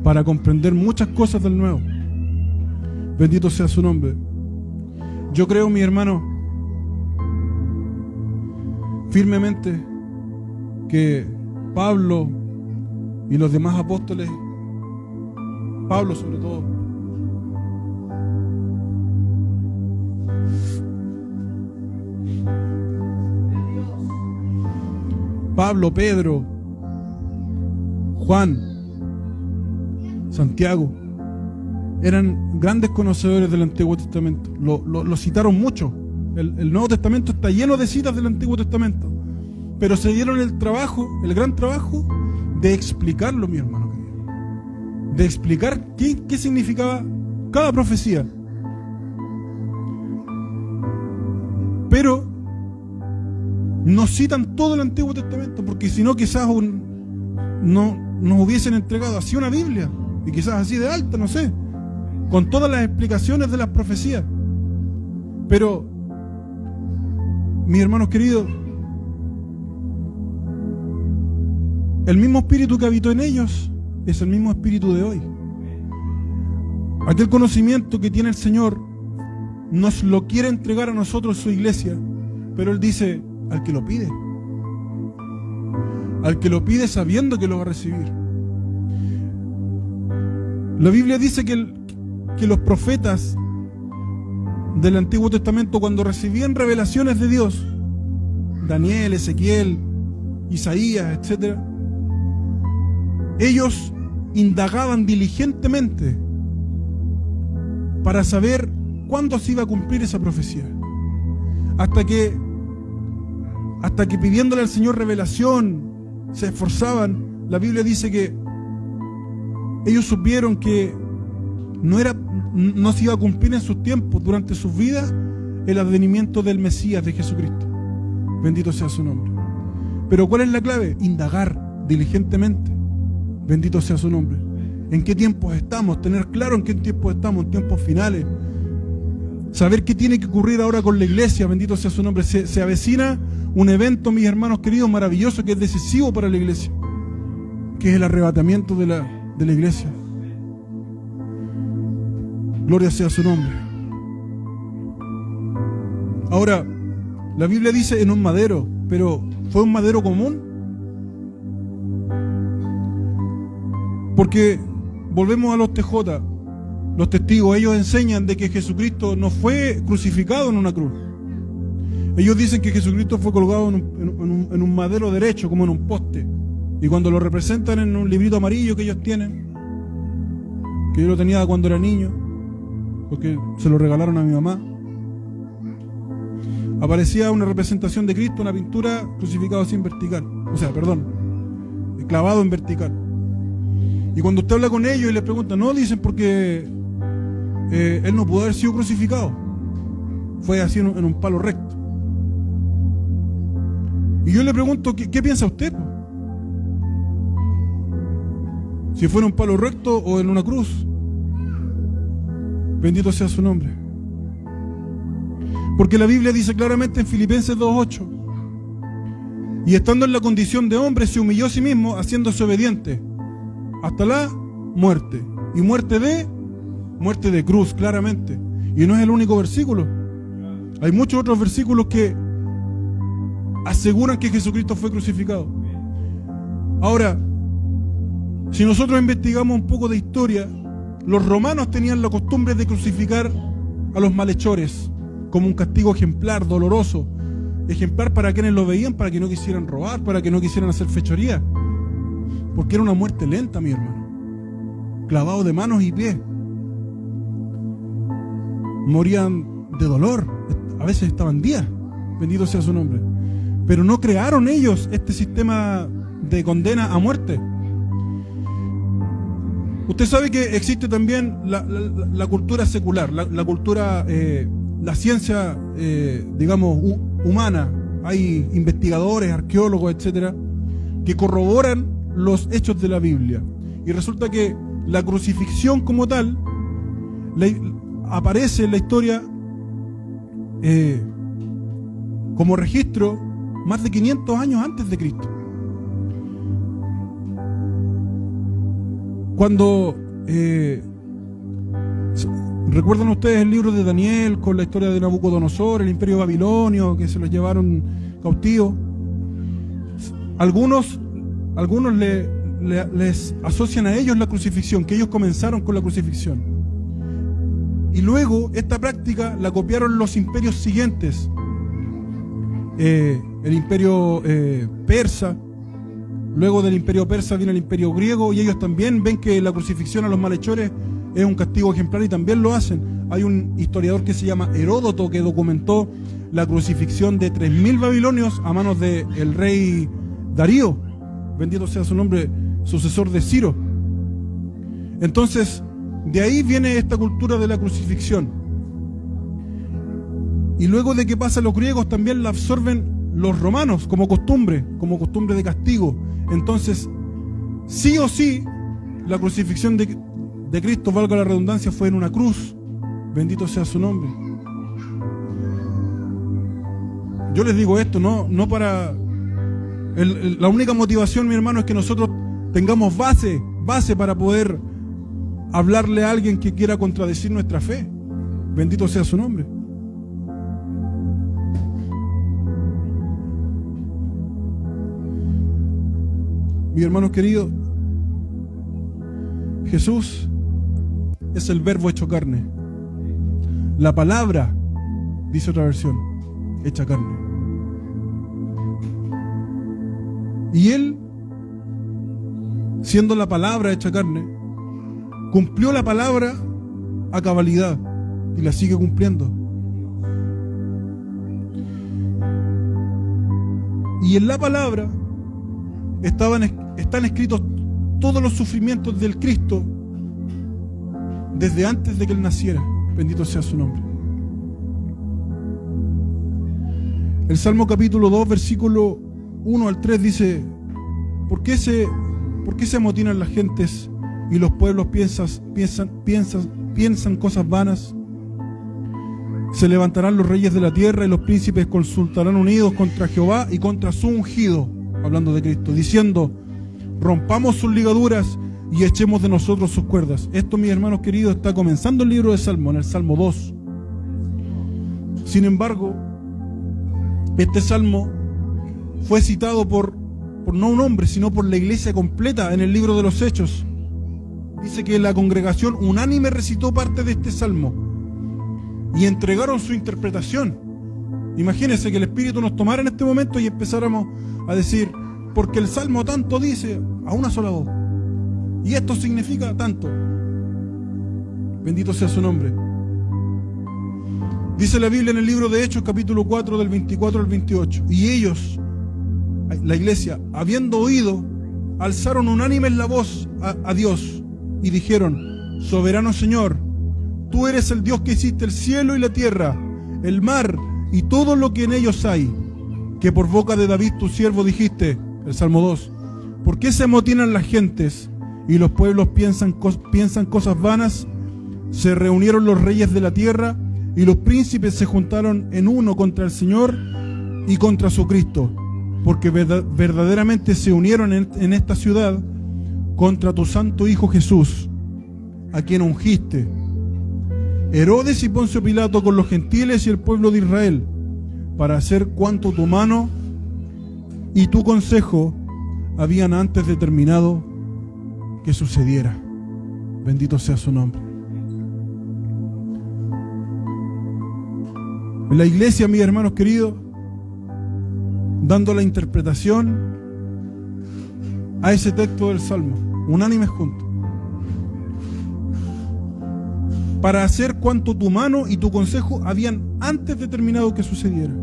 para comprender muchas cosas del Nuevo. Bendito sea su nombre. Yo creo, mi hermano, firmemente que Pablo y los demás apóstoles, Pablo sobre todo, Pablo, Pedro, Juan, Santiago, eran grandes conocedores del Antiguo Testamento. Lo citaron mucho. El Nuevo Testamento está lleno de citas del Antiguo Testamento, pero se dieron el gran trabajo de explicarlo, mi hermano querido, de explicar qué significaba cada profecía. Pero no citan todo el Antiguo Testamento, porque si no quizás no nos hubiesen entregado así una Biblia, y quizás así de alta, no sé, con todas las explicaciones de las profecías. Pero, mis hermanos queridos, el mismo espíritu que habitó en ellos es el mismo espíritu de hoy. Aquel conocimiento que tiene el Señor nos lo quiere entregar a nosotros, su iglesia, pero Él dice: al que lo pide. Al que lo pide sabiendo que lo va a recibir. La Biblia dice que los profetas del Antiguo Testamento, cuando recibían revelaciones de Dios, Daniel, Ezequiel, Isaías, etc., ellos indagaban diligentemente para saber cuándo se iba a cumplir esa profecía. Hasta que pidiéndole al Señor revelación se esforzaban. La Biblia dice que ellos supieron que no se iba a cumplir en sus tiempos, durante sus vidas, el advenimiento del Mesías, de Jesucristo. Bendito sea su nombre. Pero ¿cuál es la clave? Indagar diligentemente. Bendito sea su nombre. ¿En qué tiempos estamos? Tener claro en qué tiempos estamos, en tiempos finales. Saber qué tiene que ocurrir ahora con la iglesia. Bendito sea su nombre. Se avecina un evento, mis hermanos queridos, maravilloso, que es decisivo para la iglesia, que es el arrebatamiento de la iglesia. Gloria sea su nombre. Ahora, la Biblia dice en un madero, pero ¿fue un madero común? Porque volvemos a los TJ, los testigos. Ellos enseñan de que Jesucristo no fue crucificado en una cruz. Ellos dicen que Jesucristo fue colgado en un madero derecho, como en un poste. Y cuando lo representan en un librito amarillo que ellos tienen, que yo lo tenía cuando era niño, porque se lo regalaron a mi mamá, aparecía una representación de Cristo, una pintura, crucificado así en vertical. Clavado en vertical. Y cuando usted habla con ellos y les pregunta, no, dicen porque él no pudo haber sido crucificado. Fue así en un palo recto. Y yo le pregunto, ¿qué piensa usted? Si fue en un palo recto o en una cruz. Bendito sea su nombre. Porque la Biblia dice claramente en Filipenses 2:8, y estando en la condición de hombre se humilló a sí mismo, haciéndose obediente hasta la muerte. Y muerte de cruz, claramente. Y no es el único versículo. Hay muchos otros versículos que aseguran que Jesucristo fue crucificado. Ahora, si nosotros investigamos un poco de historia, los romanos tenían la costumbre de crucificar a los malhechores como un castigo ejemplar, doloroso. Ejemplar para quienes lo veían, para que no quisieran robar, para que no quisieran hacer fechoría. Porque era una muerte lenta, mi hermano. Clavado de manos y pies. Morían de dolor. A veces estaban días. Bendito sea su nombre. Pero no crearon ellos este sistema de condena a muerte. Usted sabe que existe también la cultura secular, la cultura, la ciencia, digamos, humana. Hay investigadores, arqueólogos, etcétera, que corroboran los hechos de la Biblia. Y resulta que la crucifixión como tal aparece en la historia como registro más de 500 años antes de Cristo. Cuando ¿recuerdan ustedes el libro de Daniel con la historia de Nabucodonosor, el imperio babilonio, que se los llevaron cautivos? Algunos les asocian a ellos la crucifixión, que ellos comenzaron con la crucifixión. Y luego esta práctica la copiaron los imperios siguientes. El imperio persa. Luego del imperio persa viene el imperio griego, y ellos también ven que la crucifixión a los malhechores es un castigo ejemplar y también lo hacen. Hay un historiador que se llama Heródoto que documentó la crucifixión de 3000 babilonios a manos del rey Darío, bendito sea su nombre, sucesor de Ciro. Entonces, de ahí viene esta cultura de la crucifixión. Y luego de que pasan los griegos, también la absorben los romanos como costumbre de castigo. Entonces, sí o sí, la crucifixión de Cristo, valga la redundancia, fue en una cruz. Bendito sea su nombre. Yo les digo esto, no para... la única motivación, mi hermano, es que nosotros tengamos base para poder hablarle a alguien que quiera contradecir nuestra fe. Bendito sea su nombre. Mis hermanos queridos, Jesús es el verbo hecho carne. La palabra, dice otra versión, hecha carne. Y Él, siendo la palabra hecha carne, cumplió la palabra a cabalidad y la sigue cumpliendo. Y en la palabra están escritos todos los sufrimientos del Cristo desde antes de que Él naciera. Bendito sea su nombre. El Salmo capítulo 2, versículo 1 al 3 dice: ¿Por qué se amotinan las gentes y los pueblos piensan cosas vanas? Se levantarán los reyes de la tierra y los príncipes consultarán unidos contra Jehová y contra su ungido, hablando de Cristo, diciendo: rompamos sus ligaduras y echemos de nosotros sus cuerdas. Esto, mis hermanos queridos, está comenzando el libro de Salmo, en el Salmo 2. Sin embargo, este Salmo fue citado por no un hombre, sino por la iglesia completa en el libro de los Hechos. Dice que la congregación unánime recitó parte de este Salmo y entregaron su interpretación. Imagínense que el Espíritu nos tomara en este momento y empezáramos a decir: porque el Salmo tanto dice, a una sola voz, y esto significa tanto. Bendito sea su nombre. Dice la Biblia en el libro de Hechos, capítulo 4, del 24 al 28. Y ellos, la iglesia, habiendo oído, alzaron unánimes la voz a Dios y dijeron: soberano Señor, tú eres el Dios que hiciste el cielo y la tierra, el mar y todo lo que en ellos hay, que por boca de David tu siervo dijiste, el Salmo 2, ¿por qué se amotinan las gentes y los pueblos piensan cosas vanas? Se reunieron los reyes de la tierra y los príncipes se juntaron en uno contra el Señor y contra su Cristo, porque verdaderamente se unieron en esta ciudad contra tu santo Hijo Jesús, a quien ungiste. Herodes y Poncio Pilato con los gentiles y el pueblo de Israel, para hacer cuanto tu mano y tu consejo habían antes determinado que sucediera. Bendito sea su nombre. En la iglesia, mis hermanos queridos, dando la interpretación a ese texto del Salmo, unánimes juntos, para hacer cuanto tu mano y tu consejo habían antes determinado que sucediera.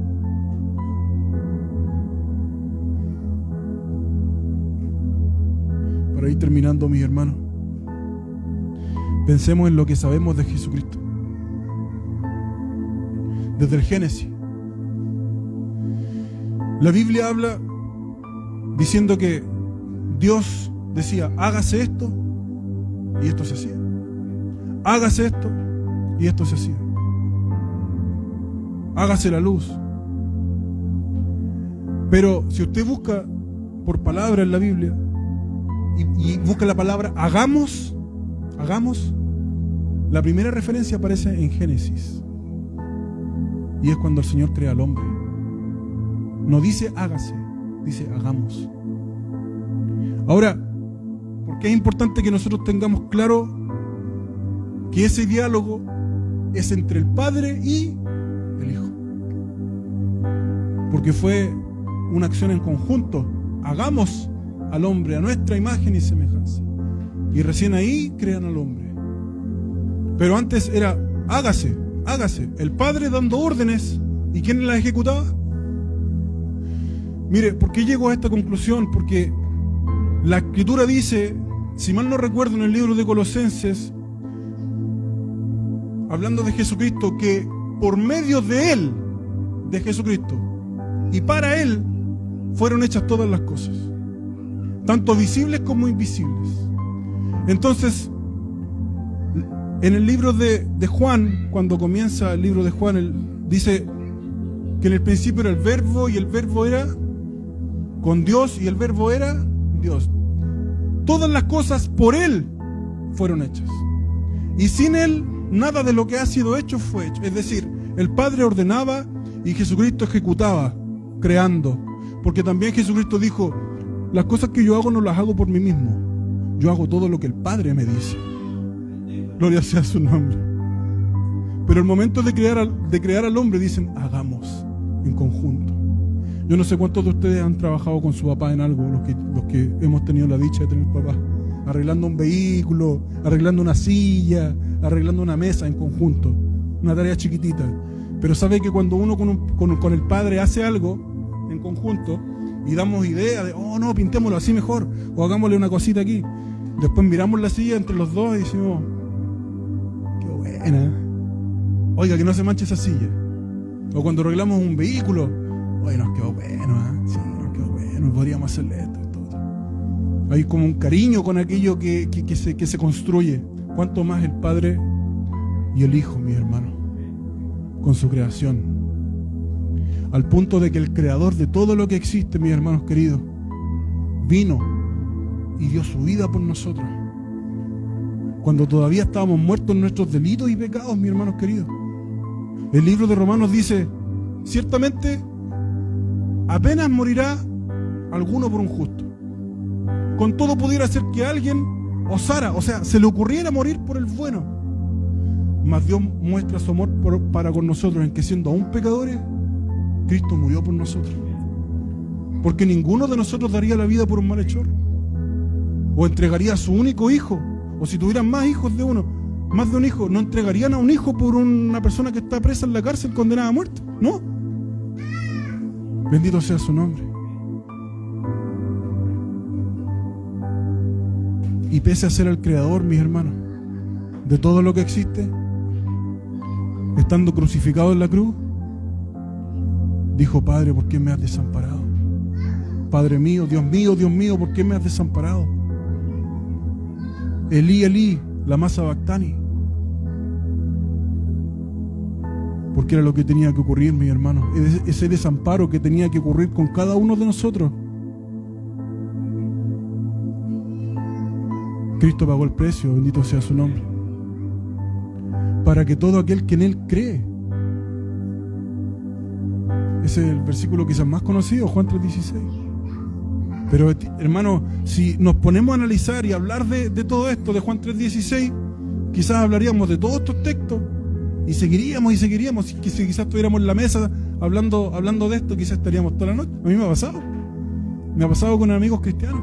Para ir terminando, mis hermanos, pensemos en lo que sabemos de Jesucristo. Desde el Génesis, la Biblia habla diciendo que Dios decía: hágase esto, y esto se hacía. Hágase esto, y esto se hacía. Hágase la luz. Pero si usted busca por palabra en la Biblia y busca la palabra hagamos, la primera referencia aparece en Génesis. Y es cuando el Señor crea al hombre. No dice hágase, dice hagamos. Ahora, ¿por qué es importante que nosotros tengamos claro que ese diálogo es entre el Padre y el Hijo? Porque fue una acción en conjunto. Hagamos al hombre a nuestra imagen y semejanza. Y recién ahí crean al hombre. Pero antes era hágase. El Padre dando órdenes. ¿Y quién las ejecutaba? Mire, ¿por qué llego a esta conclusión? Porque la Escritura dice, si mal no recuerdo, en el libro de Colosenses, hablando de Jesucristo, que por medio de Él, de Jesucristo, y para Él, fueron hechas todas las cosas, tanto visibles como invisibles. Entonces, en el libro de Juan, cuando comienza el libro de Juan, él dice que en el principio era el Verbo, y el Verbo era con Dios, y el Verbo era Dios. Todas las cosas por Él fueron hechas. Y sin Él, nada de lo que ha sido hecho fue hecho. Es decir, el Padre ordenaba y Jesucristo ejecutaba, creando. Porque también Jesucristo dijo, las cosas que yo hago no las hago por mí mismo. Yo hago todo lo que el Padre me dice. Gloria sea su nombre. Pero el momento de crear al hombre, dicen, hagamos en conjunto. Yo no sé cuántos de ustedes han trabajado con su papá en algo, los que hemos tenido la dicha de tener papá, arreglando un vehículo, arreglando una silla, arreglando una mesa en conjunto, una tarea chiquitita. Pero sabe que cuando uno con el Padre hace algo en conjunto y damos idea de, oh no, pintémoslo así mejor, o hagámosle una cosita aquí, después miramos la silla entre los dos y decimos, qué buena, oiga, que no se manche esa silla. O cuando arreglamos un vehículo, oye, nos quedó bueno, sí, nos quedó bueno, podríamos hacerle esto. Hay como un cariño con aquello que se construye. Cuánto más el Padre y el Hijo, mis hermanos, con su creación. Al punto de que el creador de todo lo que existe, mis hermanos queridos, vino y dio su vida por nosotros. Cuando todavía estábamos muertos en nuestros delitos y pecados, mis hermanos queridos. El libro de Romanos dice, ciertamente, apenas morirá alguno por un justo. Con todo pudiera ser que alguien osara, o sea, se le ocurriera morir por el bueno. Mas Dios muestra su amor para con nosotros en que siendo aún pecadores, Cristo murió por nosotros. Porque ninguno de nosotros daría la vida por un malhechor. O entregaría a su único hijo. O si tuvieran más hijos de uno, Más de un hijo. No entregarían a un hijo por una persona que está presa en la cárcel, condenada a muerte. No. Bendito sea su nombre. Y pese a ser el creador, mis hermanos, de todo lo que existe, estando crucificado en la cruz, dijo: Padre, ¿por qué me has desamparado? Padre mío, Dios mío, ¿por qué me has desamparado? Elí, Elí, lama sabactani. Porque era lo que tenía que ocurrir, mis hermanos. Ese desamparo que tenía que ocurrir con cada uno de nosotros. Cristo pagó el precio, bendito sea su nombre, para que todo aquel que en Él cree. Ese es el versículo quizás más conocido, Juan 3:16. Pero, hermano, si nos ponemos a analizar y hablar de todo esto, de Juan 3:16, quizás hablaríamos de todos estos textos y seguiríamos. Si quizás estuviéramos en la mesa hablando de esto, quizás estaríamos toda la noche. A mí me ha pasado. Me ha pasado con amigos cristianos.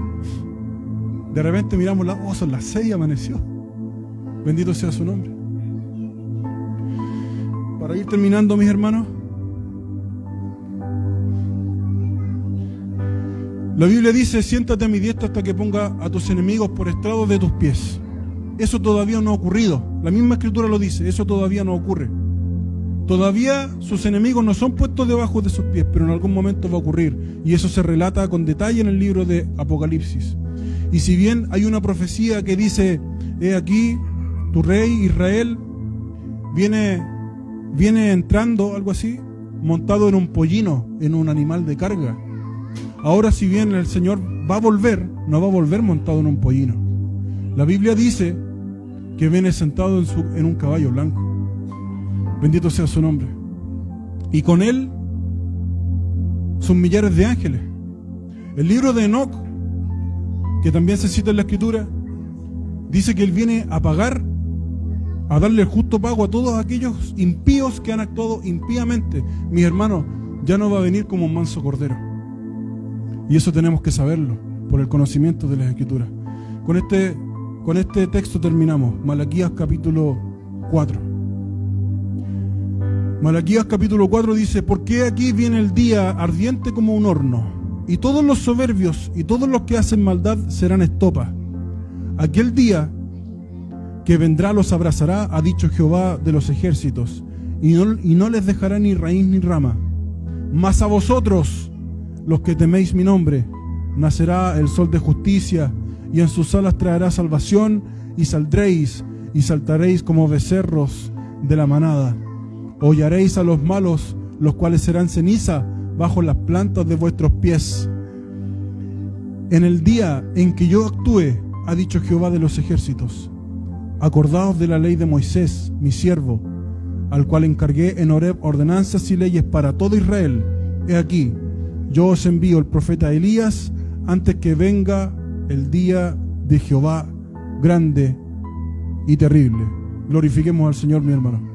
De repente miramos son las 6 y amaneció. Bendito sea su nombre. Para ir terminando, mis hermanos, la Biblia dice: siéntate a mi diestra hasta que ponga a tus enemigos por estrado de tus pies. Eso todavía no ha ocurrido. La misma Escritura lo dice, eso todavía no ocurre. Todavía sus enemigos no son puestos debajo de sus pies, pero en algún momento va a ocurrir. Y eso se relata con detalle en el libro de Apocalipsis. Y si bien hay una profecía que dice: he aquí, tu rey Israel viene entrando, algo así, montado en un pollino, en un animal de carga. Ahora, si bien el Señor va a volver, no va a volver montado en un pollino. La Biblia dice que viene sentado en un caballo blanco. Bendito sea su nombre. Y con él sus millares de ángeles. El libro de Enoc, que también se cita en la Escritura, dice que él viene a pagar, a darle el justo pago a todos aquellos impíos que han actuado impíamente. Mis hermanos, ya no va a venir como un manso cordero. Y eso tenemos que saberlo por el conocimiento de las Escrituras. Con este texto terminamos. Malaquías capítulo 4. Malaquías capítulo 4 dice: porque aquí viene el día ardiente como un horno, y todos los soberbios y todos los que hacen maldad serán estopa. Aquel día que vendrá los abrazará, ha dicho Jehová de los ejércitos, y no les dejará ni raíz ni rama. Mas a vosotros, los que teméis mi nombre, nacerá el sol de justicia, y en sus alas traerá salvación, y saldréis y saltaréis como becerros de la manada. Hollaréis a los malos, los cuales serán ceniza bajo las plantas de vuestros pies. En el día en que yo actúe, ha dicho Jehová de los ejércitos, acordaos de la ley de Moisés, mi siervo, al cual encargué en Horeb ordenanzas y leyes para todo Israel. He aquí, yo os envío el profeta Elías antes que venga el día de Jehová grande y terrible. Glorifiquemos al Señor, mi hermano.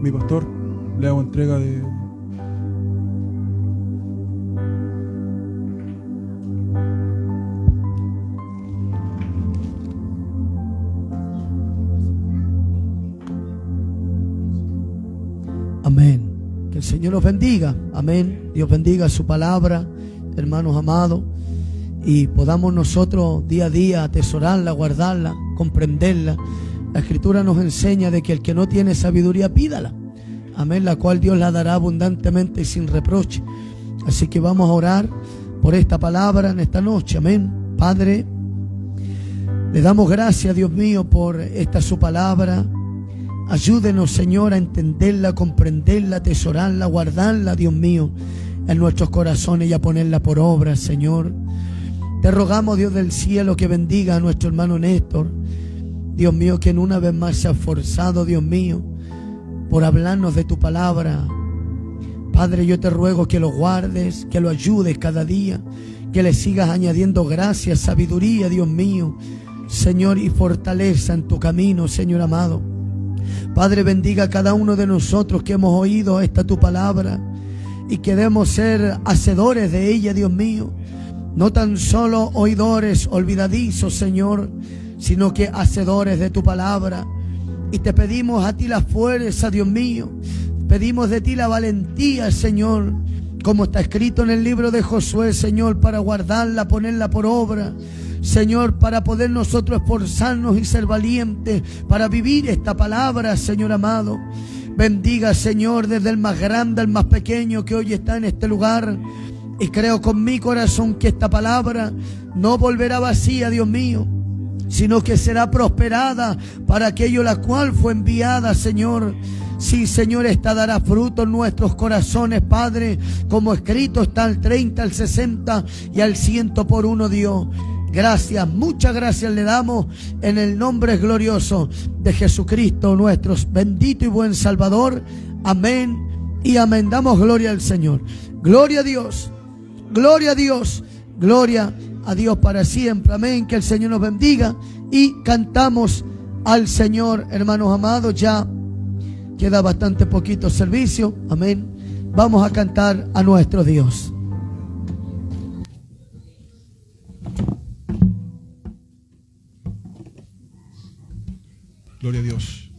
Mi pastor, le hago entrega de... Amén. Que el Señor los bendiga. Amén. Dios bendiga su palabra, hermanos amados, y podamos nosotros día a día atesorarla, guardarla, comprenderla. La Escritura nos enseña de que el que no tiene sabiduría, pídala. Amén, la cual Dios la dará abundantemente y sin reproche. Así que vamos a orar por esta palabra en esta noche. Amén. Padre, le damos gracias, Dios mío, por esta su palabra. Ayúdenos, Señor, a entenderla, comprenderla, atesorarla, guardarla, Dios mío, en nuestros corazones y a ponerla por obra, Señor. Te rogamos, Dios del cielo, que bendiga a nuestro hermano Néstor. Dios mío, que en una vez más se ha esforzado, Dios mío, por hablarnos de tu palabra. Padre, yo te ruego que lo guardes, que lo ayudes cada día, que le sigas añadiendo gracia, sabiduría, Dios mío, Señor, y fortaleza en tu camino, Señor amado. Padre, bendiga a cada uno de nosotros que hemos oído esta tu palabra y queremos ser hacedores de ella, Dios mío. no tan solo oidores olvidadizos, Señor, sino que hacedores de tu palabra. Y te pedimos a ti la fuerza, Dios mío. Pedimos de ti la valentía, Señor, como está escrito en el libro de Josué, Señor, para guardarla, ponerla por obra. Señor, para poder nosotros esforzarnos y ser valientes para vivir esta palabra, Señor amado. Bendiga, Señor, desde el más grande al más pequeño que hoy está en este lugar. Y creo con mi corazón que esta palabra no volverá vacía, Dios mío, sino que será prosperada para aquello la cual fue enviada, Señor. Sí, Señor, esta dará fruto en nuestros corazones, Padre, como escrito está al 30, al 60 y al 100 por uno, Dios. Gracias, muchas gracias le damos en el nombre glorioso de Jesucristo, nuestro bendito y buen Salvador. Amén y amén. Damos gloria al Señor. Gloria a Dios, gloria a Dios, gloria a Dios para siempre. Amén. Que el Señor nos bendiga y cantamos al Señor, hermanos amados. Ya queda bastante poquito servicio. Amén. Vamos a cantar a nuestro Dios. Gloria a Dios.